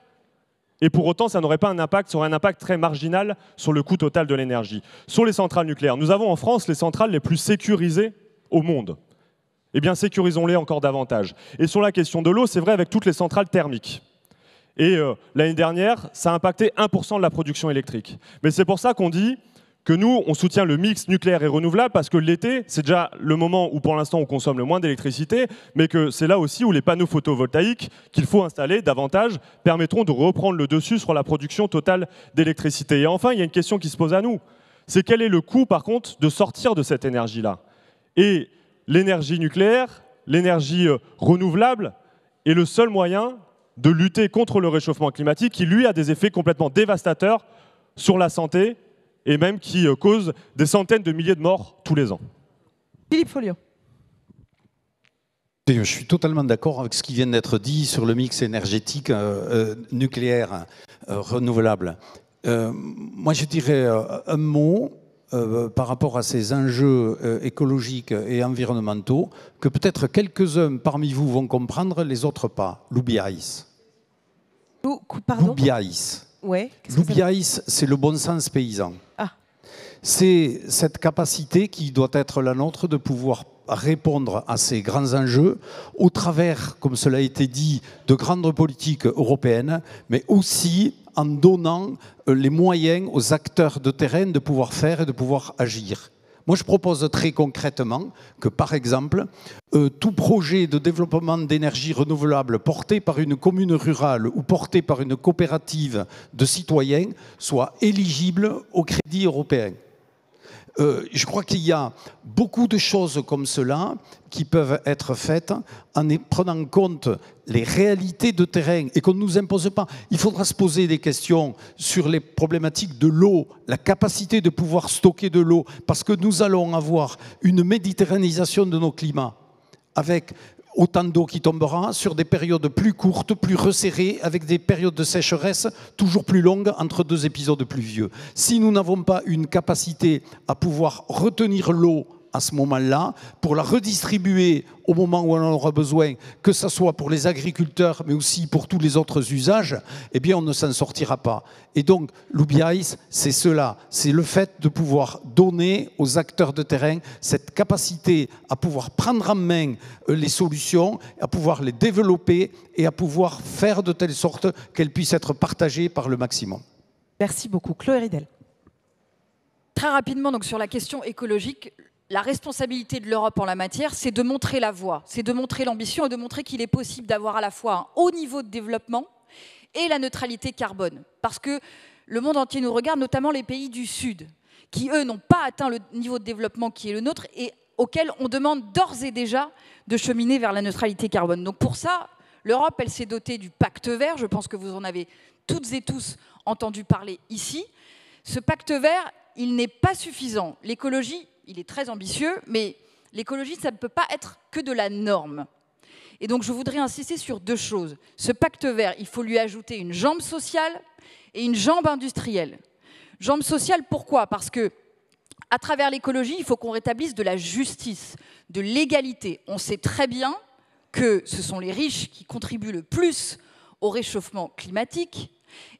et pour autant ça n'aurait pas un impact, ça aurait un impact très marginal sur le coût total de l'énergie. Sur les centrales nucléaires, nous avons en France les centrales les plus sécurisées au monde. Eh bien sécurisons-les encore davantage. Et sur la question de l'eau, c'est vrai avec toutes les centrales thermiques. Et l'année dernière, ça a impacté 1% de la production électrique. Mais c'est pour ça qu'on dit que nous, on soutient le mix nucléaire et renouvelable parce que l'été, c'est déjà le moment où pour l'instant on consomme le moins d'électricité, mais que c'est là aussi où les panneaux photovoltaïques qu'il faut installer davantage permettront de reprendre le dessus sur la production totale d'électricité. Et enfin, il y a une question qui se pose à nous. C'est quel est le coût, par contre, de sortir de cette énergie-là? Et l'énergie nucléaire, l'énergie renouvelable est le seul moyen de lutter contre le réchauffement climatique qui, lui, a des effets complètement dévastateurs sur la santé et même qui cause des centaines de milliers de morts tous les ans. Philippe Folliot. Je suis totalement d'accord avec ce qui vient d'être dit sur le mix énergétique nucléaire renouvelable. Moi, je dirais un mot par rapport à ces enjeux écologiques et environnementaux que peut-être quelques-uns parmi vous vont comprendre, les autres pas. L'oubliaïs. L'oubliaïs. Ouais, l'oubliaïs, c'est le bon sens paysan. Ah. C'est cette capacité qui doit être la nôtre de pouvoir répondre à ces grands enjeux au travers, comme cela a été dit, de grandes politiques européennes, mais aussi en donnant les moyens aux acteurs de terrain de pouvoir faire et de pouvoir agir. Moi, je propose très concrètement que, par exemple, tout projet de développement d'énergie renouvelable porté par une commune rurale ou porté par une coopérative de citoyens soit éligible au crédit européen. Je crois qu'il y a beaucoup de choses comme cela qui peuvent être faites en prenant en compte les réalités de terrain et qu'on ne nous impose pas. Il faudra se poser des questions sur les problématiques de l'eau, la capacité de pouvoir stocker de l'eau, parce que nous allons avoir une méditerranéisation de nos climats avec autant d'eau qui tombera sur des périodes plus courtes, plus resserrées, avec des périodes de sécheresse toujours plus longues entre deux épisodes pluvieux. Si nous n'avons pas une capacité à pouvoir retenir l'eau à ce moment-là, pour la redistribuer au moment où on en aura besoin, que ce soit pour les agriculteurs, mais aussi pour tous les autres usages, eh bien on ne s'en sortira pas. Et donc, l'oubliaïs, c'est cela, c'est le fait de pouvoir donner aux acteurs de terrain cette capacité à pouvoir prendre en main les solutions, à pouvoir les développer et à pouvoir faire de telle sorte qu'elles puissent être partagées par le maximum. Merci beaucoup. Chloé Ridel. Très rapidement, donc, sur la question écologique, la responsabilité de l'Europe en la matière, c'est de montrer la voie, c'est de montrer l'ambition et de montrer qu'il est possible d'avoir à la fois un haut niveau de développement et la neutralité carbone. Parce que le monde entier nous regarde, notamment les pays du Sud, qui, eux, n'ont pas atteint le niveau de développement qui est le nôtre et auxquels on demande d'ores et déjà de cheminer vers la neutralité carbone. Donc pour ça, l'Europe, elle s'est dotée du pacte vert. Je pense que vous en avez toutes et tous entendu parler ici. Ce pacte vert, il n'est pas suffisant. L'écologie, il est très ambitieux, mais l'écologie, ça ne peut pas être que de la norme. Et donc, je voudrais insister sur deux choses. Ce pacte vert, il faut lui ajouter une jambe sociale et une jambe industrielle. Jambe sociale, pourquoi? Parce que, à travers l'écologie, il faut qu'on rétablisse de la justice, de l'égalité. On sait très bien que ce sont les riches qui contribuent le plus au réchauffement climatique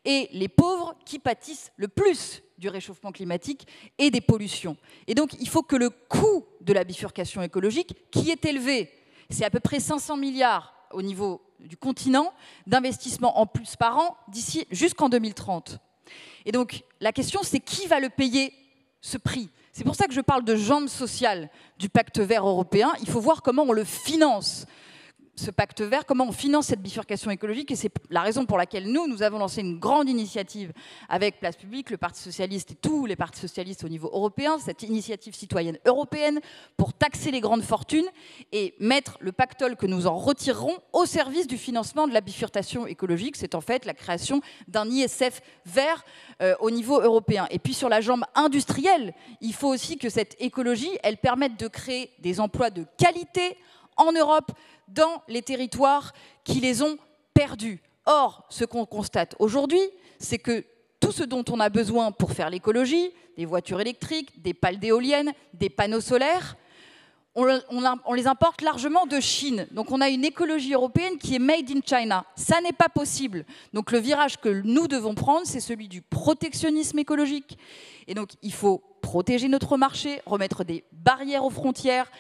et les pauvres qui pâtissent le plus du réchauffement climatique et des pollutions. Et donc, il faut que le coût de la bifurcation écologique, qui est élevé, c'est à peu près 500 milliards au niveau du continent d'investissement en plus par an d'ici jusqu'en 2030. Et donc, la question, c'est qui va le payer, ce prix? C'est pour ça que je parle de jambe sociale du pacte vert européen. Il faut voir comment on le finance, ce pacte vert, comment on finance cette bifurcation écologique. Et c'est la raison pour laquelle nous avons lancé une grande initiative avec Place Publique, le Parti Socialiste et tous les partis socialistes au niveau européen, cette initiative citoyenne européenne pour taxer les grandes fortunes et mettre le pactole que nous en retirerons au service du financement de la bifurcation écologique. C'est en fait la création d'un ISF vert au niveau européen. Et puis sur la jambe industrielle, il faut aussi que cette écologie, elle permette de créer des emplois de qualité en Europe, dans les territoires qui les ont perdus. Or, ce qu'on constate aujourd'hui, c'est que tout ce dont on a besoin pour faire l'écologie, des voitures électriques, des pales d'éoliennes, des panneaux solaires, on les importe largement de Chine. Donc on a une écologie européenne qui est made in China. Ça n'est pas possible. Donc le virage que nous devons prendre, c'est celui du protectionnisme écologique. Et donc il faut protéger notre marché, remettre des barrières aux frontières,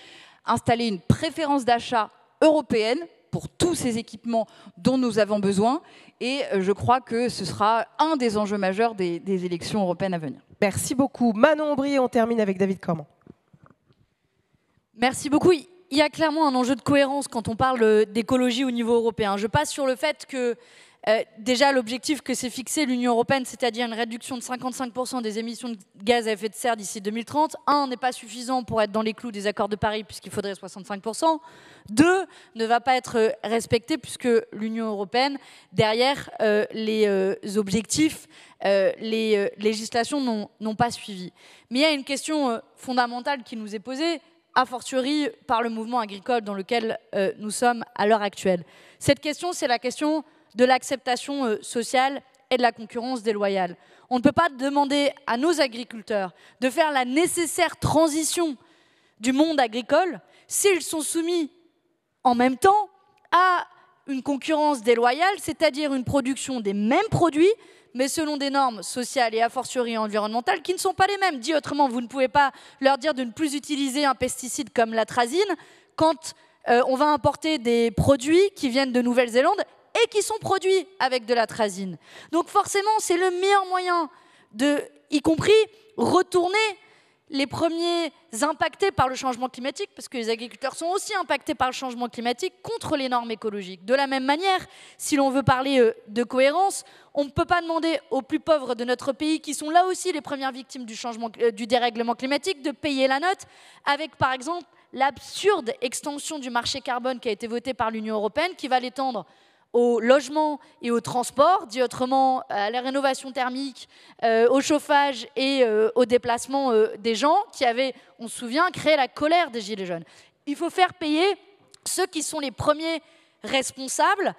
installer une préférence d'achat européenne pour tous ces équipements dont nous avons besoin. Et je crois que ce sera un des enjeux majeurs des élections européennes à venir. Merci beaucoup. Manon Aubry, on termine avec David Cormand. Merci beaucoup. Il y a clairement un enjeu de cohérence quand on parle d'écologie au niveau européen. Je passe sur le fait que déjà l'objectif que s'est fixé l'Union européenne, c'est-à-dire une réduction de 55% des émissions de gaz à effet de serre d'ici 2030, n'est pas suffisant pour être dans les clous des accords de Paris puisqu'il faudrait 65%. 2, ne va pas être respecté puisque l'Union européenne, derrière les objectifs, les législations n'ont pas suivi. Mais il y a une question fondamentale qui nous est posée, a fortiori par le mouvement agricole dans lequel nous sommes à l'heure actuelle. Cette question, c'est la question de l'acceptation sociale et de la concurrence déloyale. On ne peut pas demander à nos agriculteurs de faire la nécessaire transition du monde agricole s'ils sont soumis en même temps à une concurrence déloyale, c'est-à-dire une production des mêmes produits, mais selon des normes sociales et a fortiori environnementales qui ne sont pas les mêmes. Dit autrement, vous ne pouvez pas leur dire de ne plus utiliser un pesticide comme l'atrazine quand on va importer des produits qui viennent de Nouvelle-Zélande et qui sont produits avec de l'atrazine. Donc forcément, c'est le meilleur moyen de, y compris, retourner les premiers impactés par le changement climatique, parce que les agriculteurs sont aussi impactés par le changement climatique, contre les normes écologiques. De la même manière, si l'on veut parler de cohérence, on ne peut pas demander aux plus pauvres de notre pays, qui sont là aussi les premières victimes du dérèglement climatique, de payer la note, avec par exemple l'absurde extension du marché carbone qui a été votée par l'Union européenne, qui va l'étendre au logement et au transport, dit autrement à la rénovation thermique, au chauffage et au déplacement des gens qui avaient, on se souvient, créé la colère des Gilets jaunes. Il faut faire payer ceux qui sont les premiers responsables.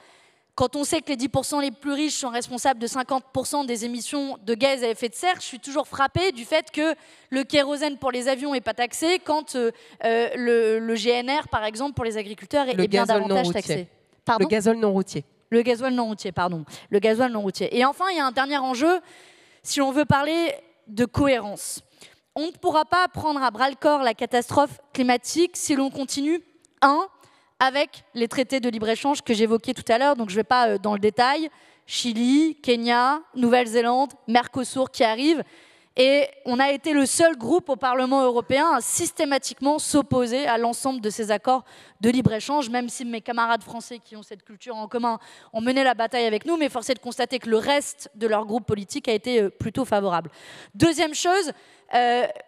Quand on sait que les 10% les plus riches sont responsables de 50% des émissions de gaz à effet de serre, je suis toujours frappée du fait que le kérosène pour les avions n'est pas taxé quand le GNR, par exemple, pour les agriculteurs est bien davantage taxé. Pardon ? Le gazole non routier. Le gasoil non routier, pardon. Le gasoil non routier. Et enfin, il y a un dernier enjeu, si on veut parler de cohérence. On ne pourra pas prendre à bras-le-corps la catastrophe climatique si l'on continue, avec les traités de libre-échange que j'évoquais tout à l'heure, donc je ne vais pas dans le détail, Chili, Kenya, Nouvelle-Zélande, Mercosur qui arrivent. Et on a été le seul groupe au Parlement européen à systématiquement s'opposer à l'ensemble de ces accords de libre-échange, même si mes camarades français qui ont cette culture en commun ont mené la bataille avec nous, mais force est de constater que le reste de leur groupe politique a été plutôt favorable. Deuxième chose,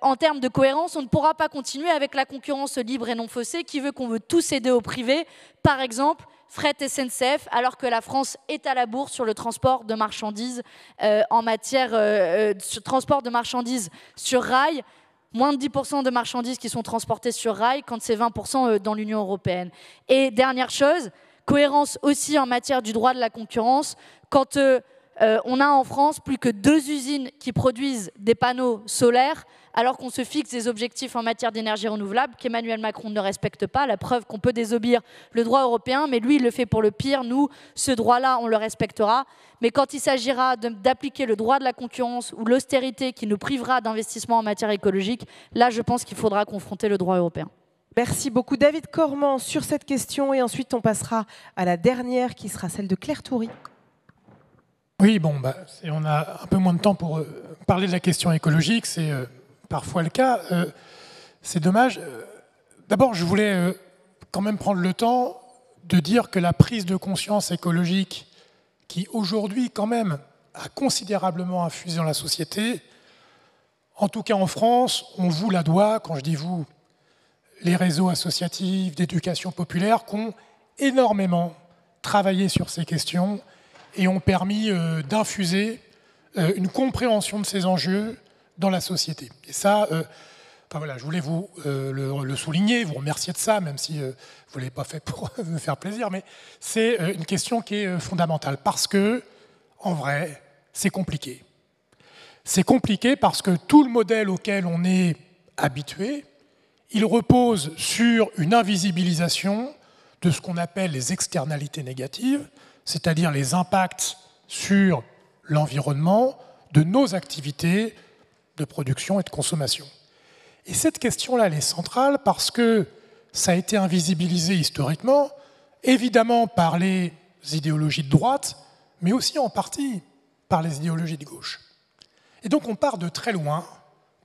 en termes de cohérence, on ne pourra pas continuer avec la concurrence libre et non faussée qui veut qu'on veut tout céder au privé, par exemple Fret SNCF, alors que la France est à la bourre sur le transport de marchandises en matière de transport de marchandises sur rail. Moins de 10% de marchandises qui sont transportées sur rail, quand c'est 20% dans l'Union européenne. Et dernière chose, cohérence aussi en matière du droit de la concurrence, quand on a en France plus que 2 usines qui produisent des panneaux solaires, alors qu'on se fixe des objectifs en matière d'énergie renouvelable qu'Emmanuel Macron ne respecte pas. La preuve qu'on peut désobéir le droit européen, mais lui, il le fait pour le pire. Nous, ce droit-là, on le respectera. Mais quand il s'agira d'appliquer le droit de la concurrence ou l'austérité qui nous privera d'investissements en matière écologique, là, je pense qu'il faudra confronter le droit européen. Merci beaucoup David Cormand sur cette question. Et ensuite, on passera à la dernière qui sera celle de Claire Toury. Oui, bon, on a un peu moins de temps pour parler de la question écologique, c'est parfois le cas. C'est dommage. D'abord, je voulais quand même prendre le temps de dire que la prise de conscience écologique qui aujourd'hui quand même a considérablement infusé dans la société, en tout cas en France, on vous la doit, quand je dis vous, les réseaux associatifs d'éducation populaire qui ont énormément travaillé sur ces questions et ont permis d'infuser une compréhension de ces enjeux dans la société. Et ça, voilà, je voulais vous le souligner, vous remercier de ça, même si vous ne l'avez pas fait pour me faire plaisir, mais c'est une question qui est fondamentale, parce que, en vrai, c'est compliqué. C'est compliqué parce que tout le modèle auquel on est habitué, il repose sur une invisibilisation de ce qu'on appelle les externalités négatives, c'est-à-dire les impacts sur l'environnement de nos activités de production et de consommation. Et cette question-là, elle est centrale parce que ça a été invisibilisé historiquement évidemment par les idéologies de droite, mais aussi en partie par les idéologies de gauche. Et donc on part de très loin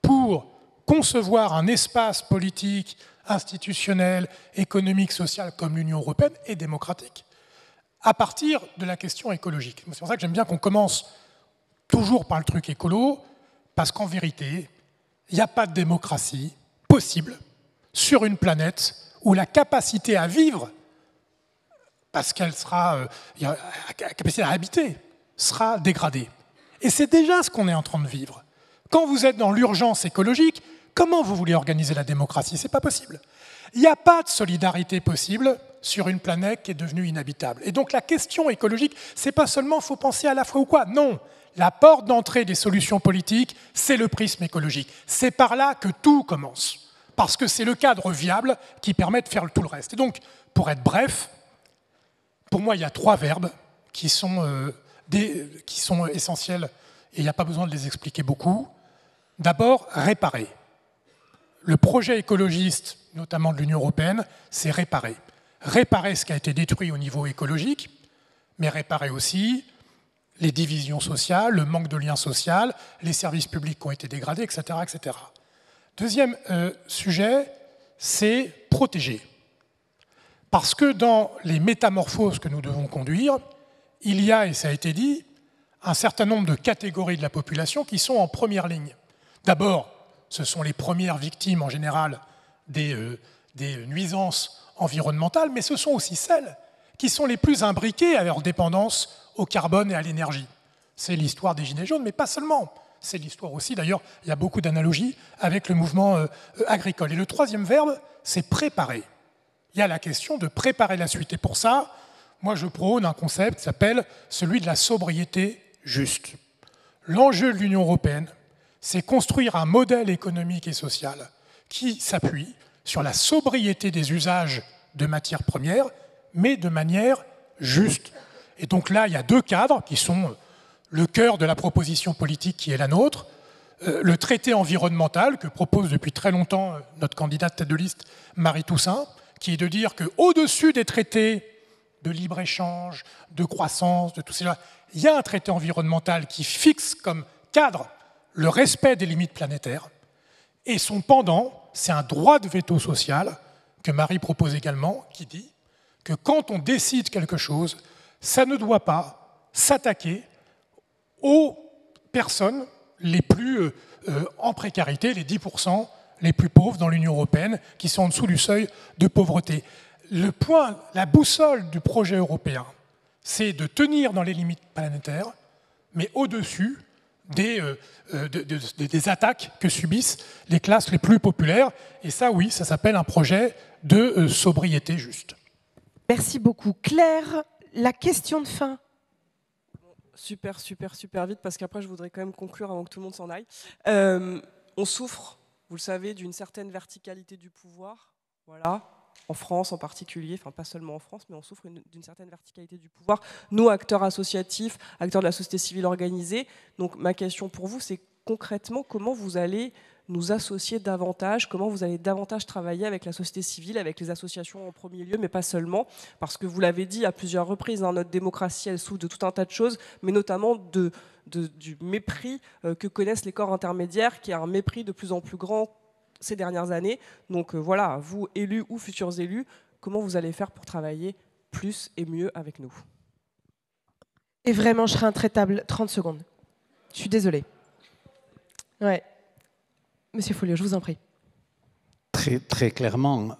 pour concevoir un espace politique, institutionnel, économique, social comme l'Union européenne et démocratique, à partir de la question écologique. C'est pour ça que j'aime bien qu'on commence toujours par le truc écolo, parce qu'en vérité, il n'y a pas de démocratie possible sur une planète où la capacité à vivre, parce qu'elle sera, la capacité à habiter, sera dégradée. Et c'est déjà ce qu'on est en train de vivre. Quand vous êtes dans l'urgence écologique, comment vous voulez organiser la démocratie? C'est pas possible. Il n'y a pas de solidarité possible sur une planète qui est devenue inhabitable. Et donc la question écologique, c'est pas seulement faut penser à la fois ou quoi. Non, la porte d'entrée des solutions politiques, c'est le prisme écologique. C'est par là que tout commence, parce que c'est le cadre viable qui permet de faire tout le reste. Et donc, pour être bref, pour moi, il y a 3 verbes qui sont essentiels, et il n'y a pas besoin de les expliquer beaucoup. D'abord, réparer. Le projet écologiste, notamment de l'Union européenne, c'est réparer. Réparer ce qui a été détruit au niveau écologique, mais réparer aussi les divisions sociales, le manque de lien social, les services publics qui ont été dégradés, etc. etc. Deuxième sujet, c'est protéger. Parce que dans les métamorphoses que nous devons conduire, il y a, et ça a été dit, un certain nombre de catégories de la population qui sont en première ligne. D'abord, ce sont les premières victimes en général des nuisances environnementales, mais ce sont aussi celles qui sont les plus imbriquées à leur dépendance au carbone et à l'énergie. C'est l'histoire des Gilets jaunes, mais pas seulement. C'est l'histoire aussi, d'ailleurs, il y a beaucoup d'analogies avec le mouvement agricole. Et le troisième verbe, c'est préparer. Il y a la question de préparer la suite. Et pour ça, moi je prône un concept qui s'appelle celui de la sobriété juste. L'enjeu de l'Union européenne, c'est construire un modèle économique et social qui s'appuie sur la sobriété des usages de matières premières, mais de manière juste. Et donc là, il y a 2 cadres qui sont le cœur de la proposition politique qui est la nôtre, le traité environnemental que propose depuis très longtemps notre candidate tête de liste Marie Toussaint, qui est de dire qu'au-dessus des traités de libre-échange, de croissance, de tout cela, il y a un traité environnemental qui fixe comme cadre le respect des limites planétaires. Et son pendant, c'est un droit de veto social que Marie propose également, qui dit que quand on décide quelque chose, ça ne doit pas s'attaquer aux personnes les plus en précarité, les 10% les plus pauvres dans l'Union européenne, qui sont en dessous du seuil de pauvreté. Le point, la boussole du projet européen, c'est de tenir dans les limites planétaires, mais au-dessus des attaques que subissent les classes les plus populaires. Et ça, oui, ça s'appelle un projet de sobriété juste. Merci beaucoup. Claire, la question de fin. Super vite, parce qu'après, je voudrais quand même conclure avant que tout le monde s'en aille. On souffre, vous le savez, d'une certaine verticalité du pouvoir. Voilà. En France en particulier, enfin pas seulement en France, mais on souffre d'une certaine verticalité du pouvoir. Nous, acteurs associatifs, acteurs de la société civile organisée, donc ma question pour vous, c'est concrètement comment vous allez nous associer davantage, comment vous allez davantage travailler avec la société civile, avec les associations en premier lieu, mais pas seulement, parce que vous l'avez dit à plusieurs reprises, hein, notre démocratie, elle souffre de tout un tas de choses, mais notamment du mépris que connaissent les corps intermédiaires, qui est un mépris de plus en plus grand ces dernières années. Donc voilà, vous, élus ou futurs élus, comment vous allez faire pour travailler plus et mieux avec nous? Et vraiment, je serai intraitable. 30 secondes. Je suis désolée. Ouais. Monsieur Folliot, je vous en prie. Très clairement,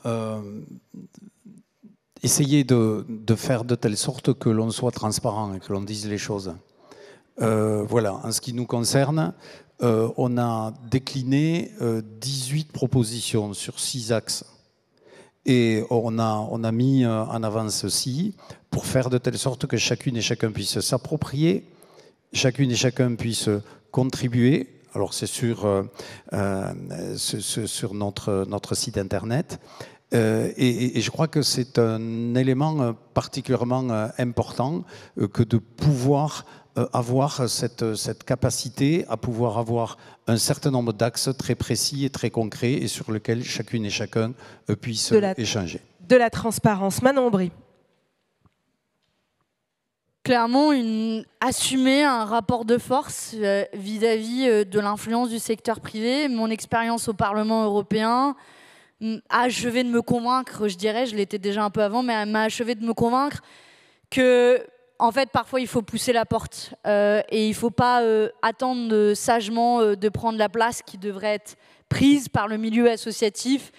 essayez de faire de telle sorte que l'on soit transparent et que l'on dise les choses. Voilà, en ce qui nous concerne, on a décliné 18 propositions sur 6 axes. Et on a mis en avant ceci pour faire de telle sorte que chacune et chacun puisse s'approprier, chacune et chacun puisse contribuer. Alors c'est sur notre site internet. Et je crois que c'est un élément particulièrement important que de pouvoir avoir cette capacité à pouvoir avoir un certain nombre d'axes très précis et très concrets et sur lesquels chacune et chacun puisse échanger. De la transparence. Manon Aubry. clairement assumer un rapport de force vis-à-vis de l'influence du secteur privé. Mon expérience au Parlement européen a achevé de me convaincre, je dirais, je l'étais déjà un peu avant, mais elle m'a achevé de me convaincre que, en fait, parfois, il faut pousser la porte et il ne faut pas attendre sagement de prendre la place qui devrait être prise par le milieu associatif.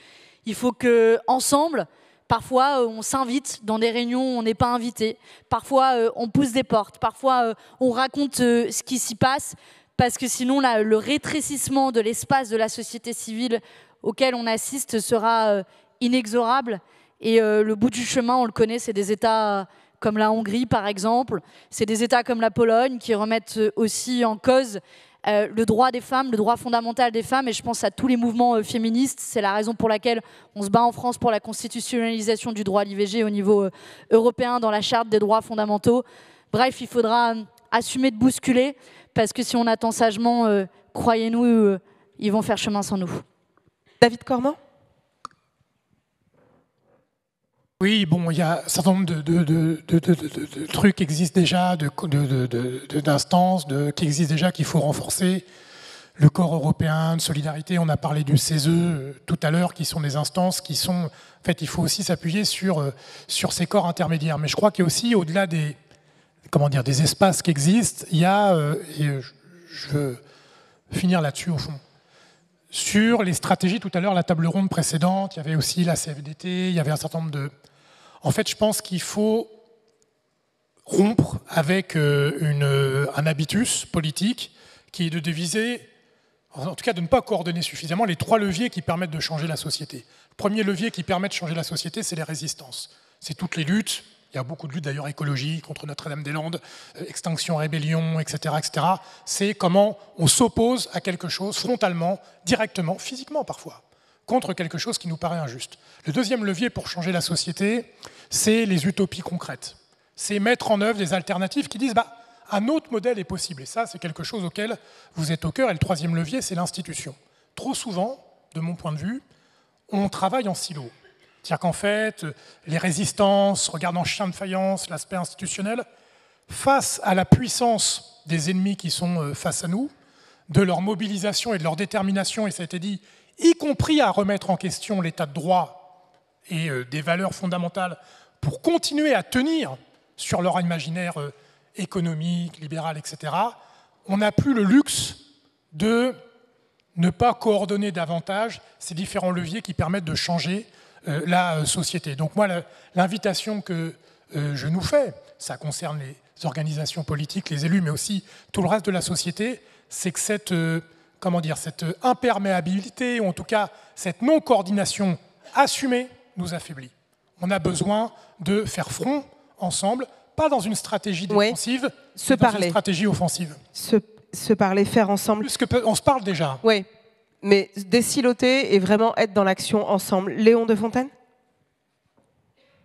Il faut qu'ensemble, parfois, on s'invite dans des réunions où on n'est pas invité. Parfois, on pousse des portes. Parfois, on raconte ce qui s'y passe. Parce que sinon, là, le rétrécissement de l'espace de la société civile auquel on assiste sera inexorable. Et le bout du chemin, on le connaît, c'est des États comme la Hongrie, par exemple. C'est des États comme la Pologne qui remettent aussi en cause le droit des femmes, le droit fondamental des femmes, et je pense à tous les mouvements féministes. C'est la raison pour laquelle on se bat en France pour la constitutionnalisation du droit à l'IVG au niveau européen dans la charte des droits fondamentaux. Bref, il faudra assumer de bousculer, parce que si on attend sagement, croyez-nous, ils vont faire chemin sans nous. David Cormand ? Oui, bon, il y a un certain nombre de trucs qui existent déjà, d'instances qui existent déjà, qu'il faut renforcer. Le corps européen de solidarité, on a parlé du CESE tout à l'heure, qui sont des instances qui sont... En fait, il faut aussi s'appuyer sur ces corps intermédiaires. Mais je crois qu'il y a aussi, au-delà des espaces qui existent, il y a, et je veux finir là-dessus au fond, sur les stratégies, tout à l'heure, la table ronde précédente, il y avait aussi la CFDT, il y avait un certain nombre de... En fait, je pense qu'il faut rompre avec un habitus politique qui est de diviser, en tout cas de ne pas coordonner suffisamment les 3 leviers qui permettent de changer la société. Le premier levier qui permet de changer la société, c'est les résistances. C'est toutes les luttes. Il y a beaucoup de luttes d'ailleurs écologiques contre Notre-Dame-des-Landes, Extinction Rébellion, etc., etc. C'est comment on s'oppose à quelque chose frontalement, directement, physiquement parfois, contre quelque chose qui nous paraît injuste. Le deuxième levier pour changer la société, c'est les utopies concrètes. C'est mettre en œuvre des alternatives qui disent un autre modèle est possible. Et ça, c'est quelque chose auquel vous êtes au cœur. Et le troisième levier, c'est l'institution. Trop souvent, de mon point de vue, on travaille en silo. C'est-à-dire qu'en fait, les résistances regardent en chien de faïence l'aspect institutionnel face à la puissance des ennemis qui sont face à nous, de leur mobilisation et de leur détermination, et ça a été dit, y compris à remettre en question l'état de droit et des valeurs fondamentales pour continuer à tenir sur leur imaginaire économique, libéral, etc., on n'a plus le luxe de ne pas coordonner davantage ces différents leviers qui permettent de changer la société. Donc moi, l'invitation que je nous fais, ça concerne les organisations politiques, les élus, mais aussi tout le reste de la société, c'est que cette imperméabilité, ou en tout cas cette non-coordination assumée, nous affaiblit. On a besoin de faire front ensemble, pas dans une stratégie défensive, mais dans une stratégie offensive. Se parler, faire ensemble. On se parle déjà. Oui, mais désiloter et vraiment être dans l'action ensemble. Léon de Fontaine ?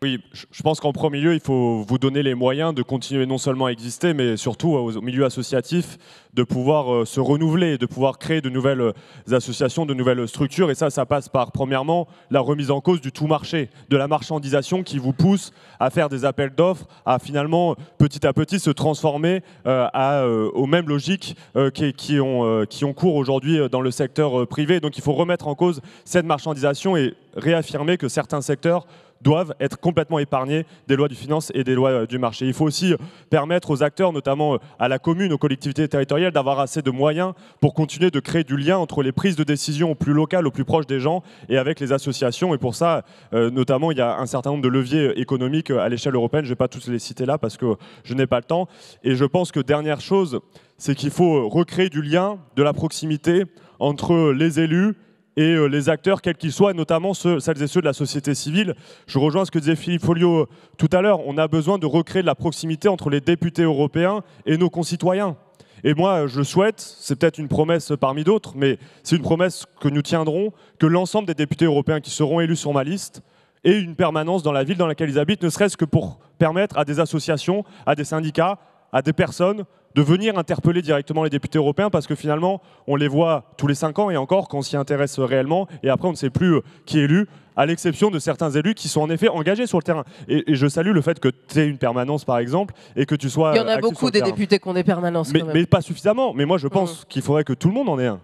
Oui, je pense qu'en premier lieu, il faut vous donner les moyens de continuer non seulement à exister, mais surtout au milieu associatif, de pouvoir se renouveler, de pouvoir créer de nouvelles associations, de nouvelles structures. Et ça passe par, premièrement, la remise en cause du tout marché, de la marchandisation qui vous pousse à faire des appels d'offres, à finalement, petit à petit, se transformer aux mêmes logiques qui ont cours aujourd'hui dans le secteur privé. Donc il faut remettre en cause cette marchandisation et réaffirmer que certains secteurs doivent être complètement épargnés des lois du finance et des lois du marché. Il faut aussi permettre aux acteurs, notamment à la commune, aux collectivités territoriales, d'avoir assez de moyens pour continuer de créer du lien entre les prises de décision au plus locales, au plus proche des gens et avec les associations. Et pour ça, notamment, il y a un certain nombre de leviers économiques à l'échelle européenne. Je ne vais pas tous les citer là parce que je n'ai pas le temps. Et je pense que dernière chose, c'est qu'il faut recréer du lien, de la proximité entre les élus et les acteurs, quels qu'ils soient, notamment celles et ceux de la société civile. Je rejoins ce que disait Philippe Folliot tout à l'heure. On a besoin de recréer de la proximité entre les députés européens et nos concitoyens. Et moi, je souhaite, c'est peut-être une promesse parmi d'autres, mais c'est une promesse que nous tiendrons, que l'ensemble des députés européens qui seront élus sur ma liste aient une permanence dans la ville dans laquelle ils habitent, ne serait-ce que pour permettre à des associations, à des syndicats, à des personnes de venir interpeller directement les députés européens, parce que finalement, on les voit tous les 5 ans, et encore, qu'on s'y intéresse réellement, et après, on ne sait plus qui est élu, à l'exception de certains élus qui sont en effet engagés sur le terrain. Et je salue le fait que tu aies une permanence, par exemple, et que tu sois... Il y en a beaucoup des députés qui ont des permanences. Mais pas suffisamment. Mais moi, je pense qu'il faudrait que tout le monde en ait un.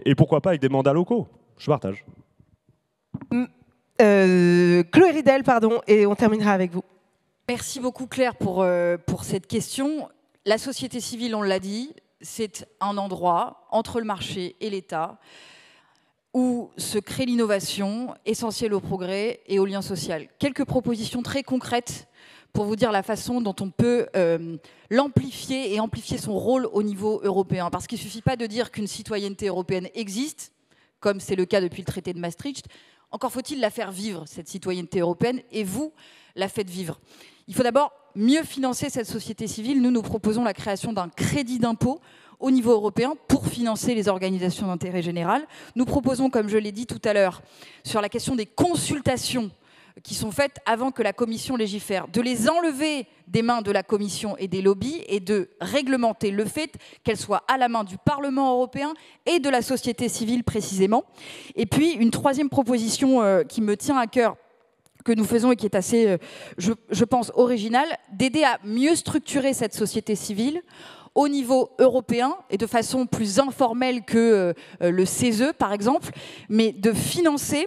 Et pourquoi pas avec des mandats locaux. Je partage. Chloé Ridel, pardon, et on terminera avec vous. Merci beaucoup Claire pour cette question. La société civile, on l'a dit, c'est un endroit entre le marché et l'État où se crée l'innovation essentielle au progrès et au lien social. Quelques propositions très concrètes pour vous dire la façon dont on peut l'amplifier et amplifier son rôle au niveau européen. Parce qu'il ne suffit pas de dire qu'une citoyenneté européenne existe, comme c'est le cas depuis le traité de Maastricht. Encore faut-il la faire vivre, cette citoyenneté européenne, et vous la faites vivre. Il faut d'abord mieux financer cette société civile. Nous proposons la création d'un crédit d'impôt au niveau européen pour financer les organisations d'intérêt général. Nous proposons, comme je l'ai dit tout à l'heure, sur la question des consultations qui sont faites avant que la Commission légifère, de les enlever des mains de la Commission et des lobbies et de réglementer le fait qu'elles soient à la main du Parlement européen et de la société civile précisément. Et puis, une troisième proposition qui me tient à cœur, que nous faisons et qui est assez, je pense, originale, d'aider à mieux structurer cette société civile au niveau européen et de façon plus informelle que le CESE, par exemple, mais de financer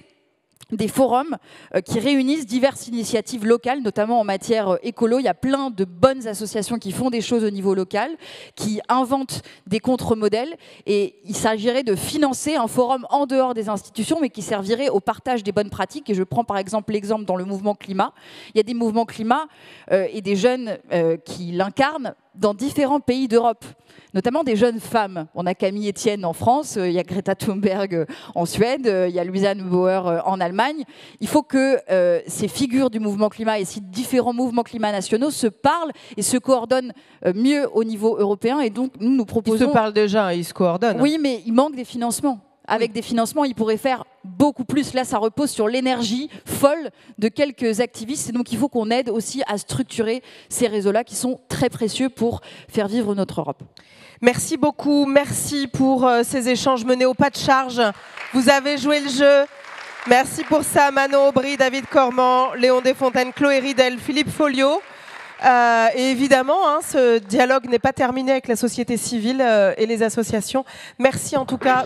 des forums qui réunissent diverses initiatives locales, notamment en matière écolo. Il y a plein de bonnes associations qui font des choses au niveau local, qui inventent des contre-modèles, et il s'agirait de financer un forum en dehors des institutions, mais qui servirait au partage des bonnes pratiques. Et je prends par exemple l'exemple dans le mouvement climat. Il y a des mouvements climat et des jeunes qui l'incarnent dans différents pays d'Europe, notamment des jeunes femmes. On a Camille Etienne en France, il y a Greta Thunberg en Suède, il y a Louise-Anne Bauer en Allemagne. Il faut que ces figures du mouvement climat et ces différents mouvements climat nationaux se parlent et se coordonnent mieux au niveau européen. Et donc, nous proposons... Ils se parlent déjà, ils se coordonnent. Oui, mais il manque des financements. Avec des financements, ils pourraient faire beaucoup plus. Là, ça repose sur l'énergie folle de quelques activistes. Et donc, il faut qu'on aide aussi à structurer ces réseaux-là qui sont très précieux pour faire vivre notre Europe. Merci beaucoup. Merci pour ces échanges menés au pas de charge. Vous avez joué le jeu. Merci pour ça, Manon Aubry, David Cormand, Léon Desfontaines, Chloé Ridel, Philippe Folliot. Et évidemment, ce dialogue n'est pas terminé avec la société civile et les associations. Merci en tout cas.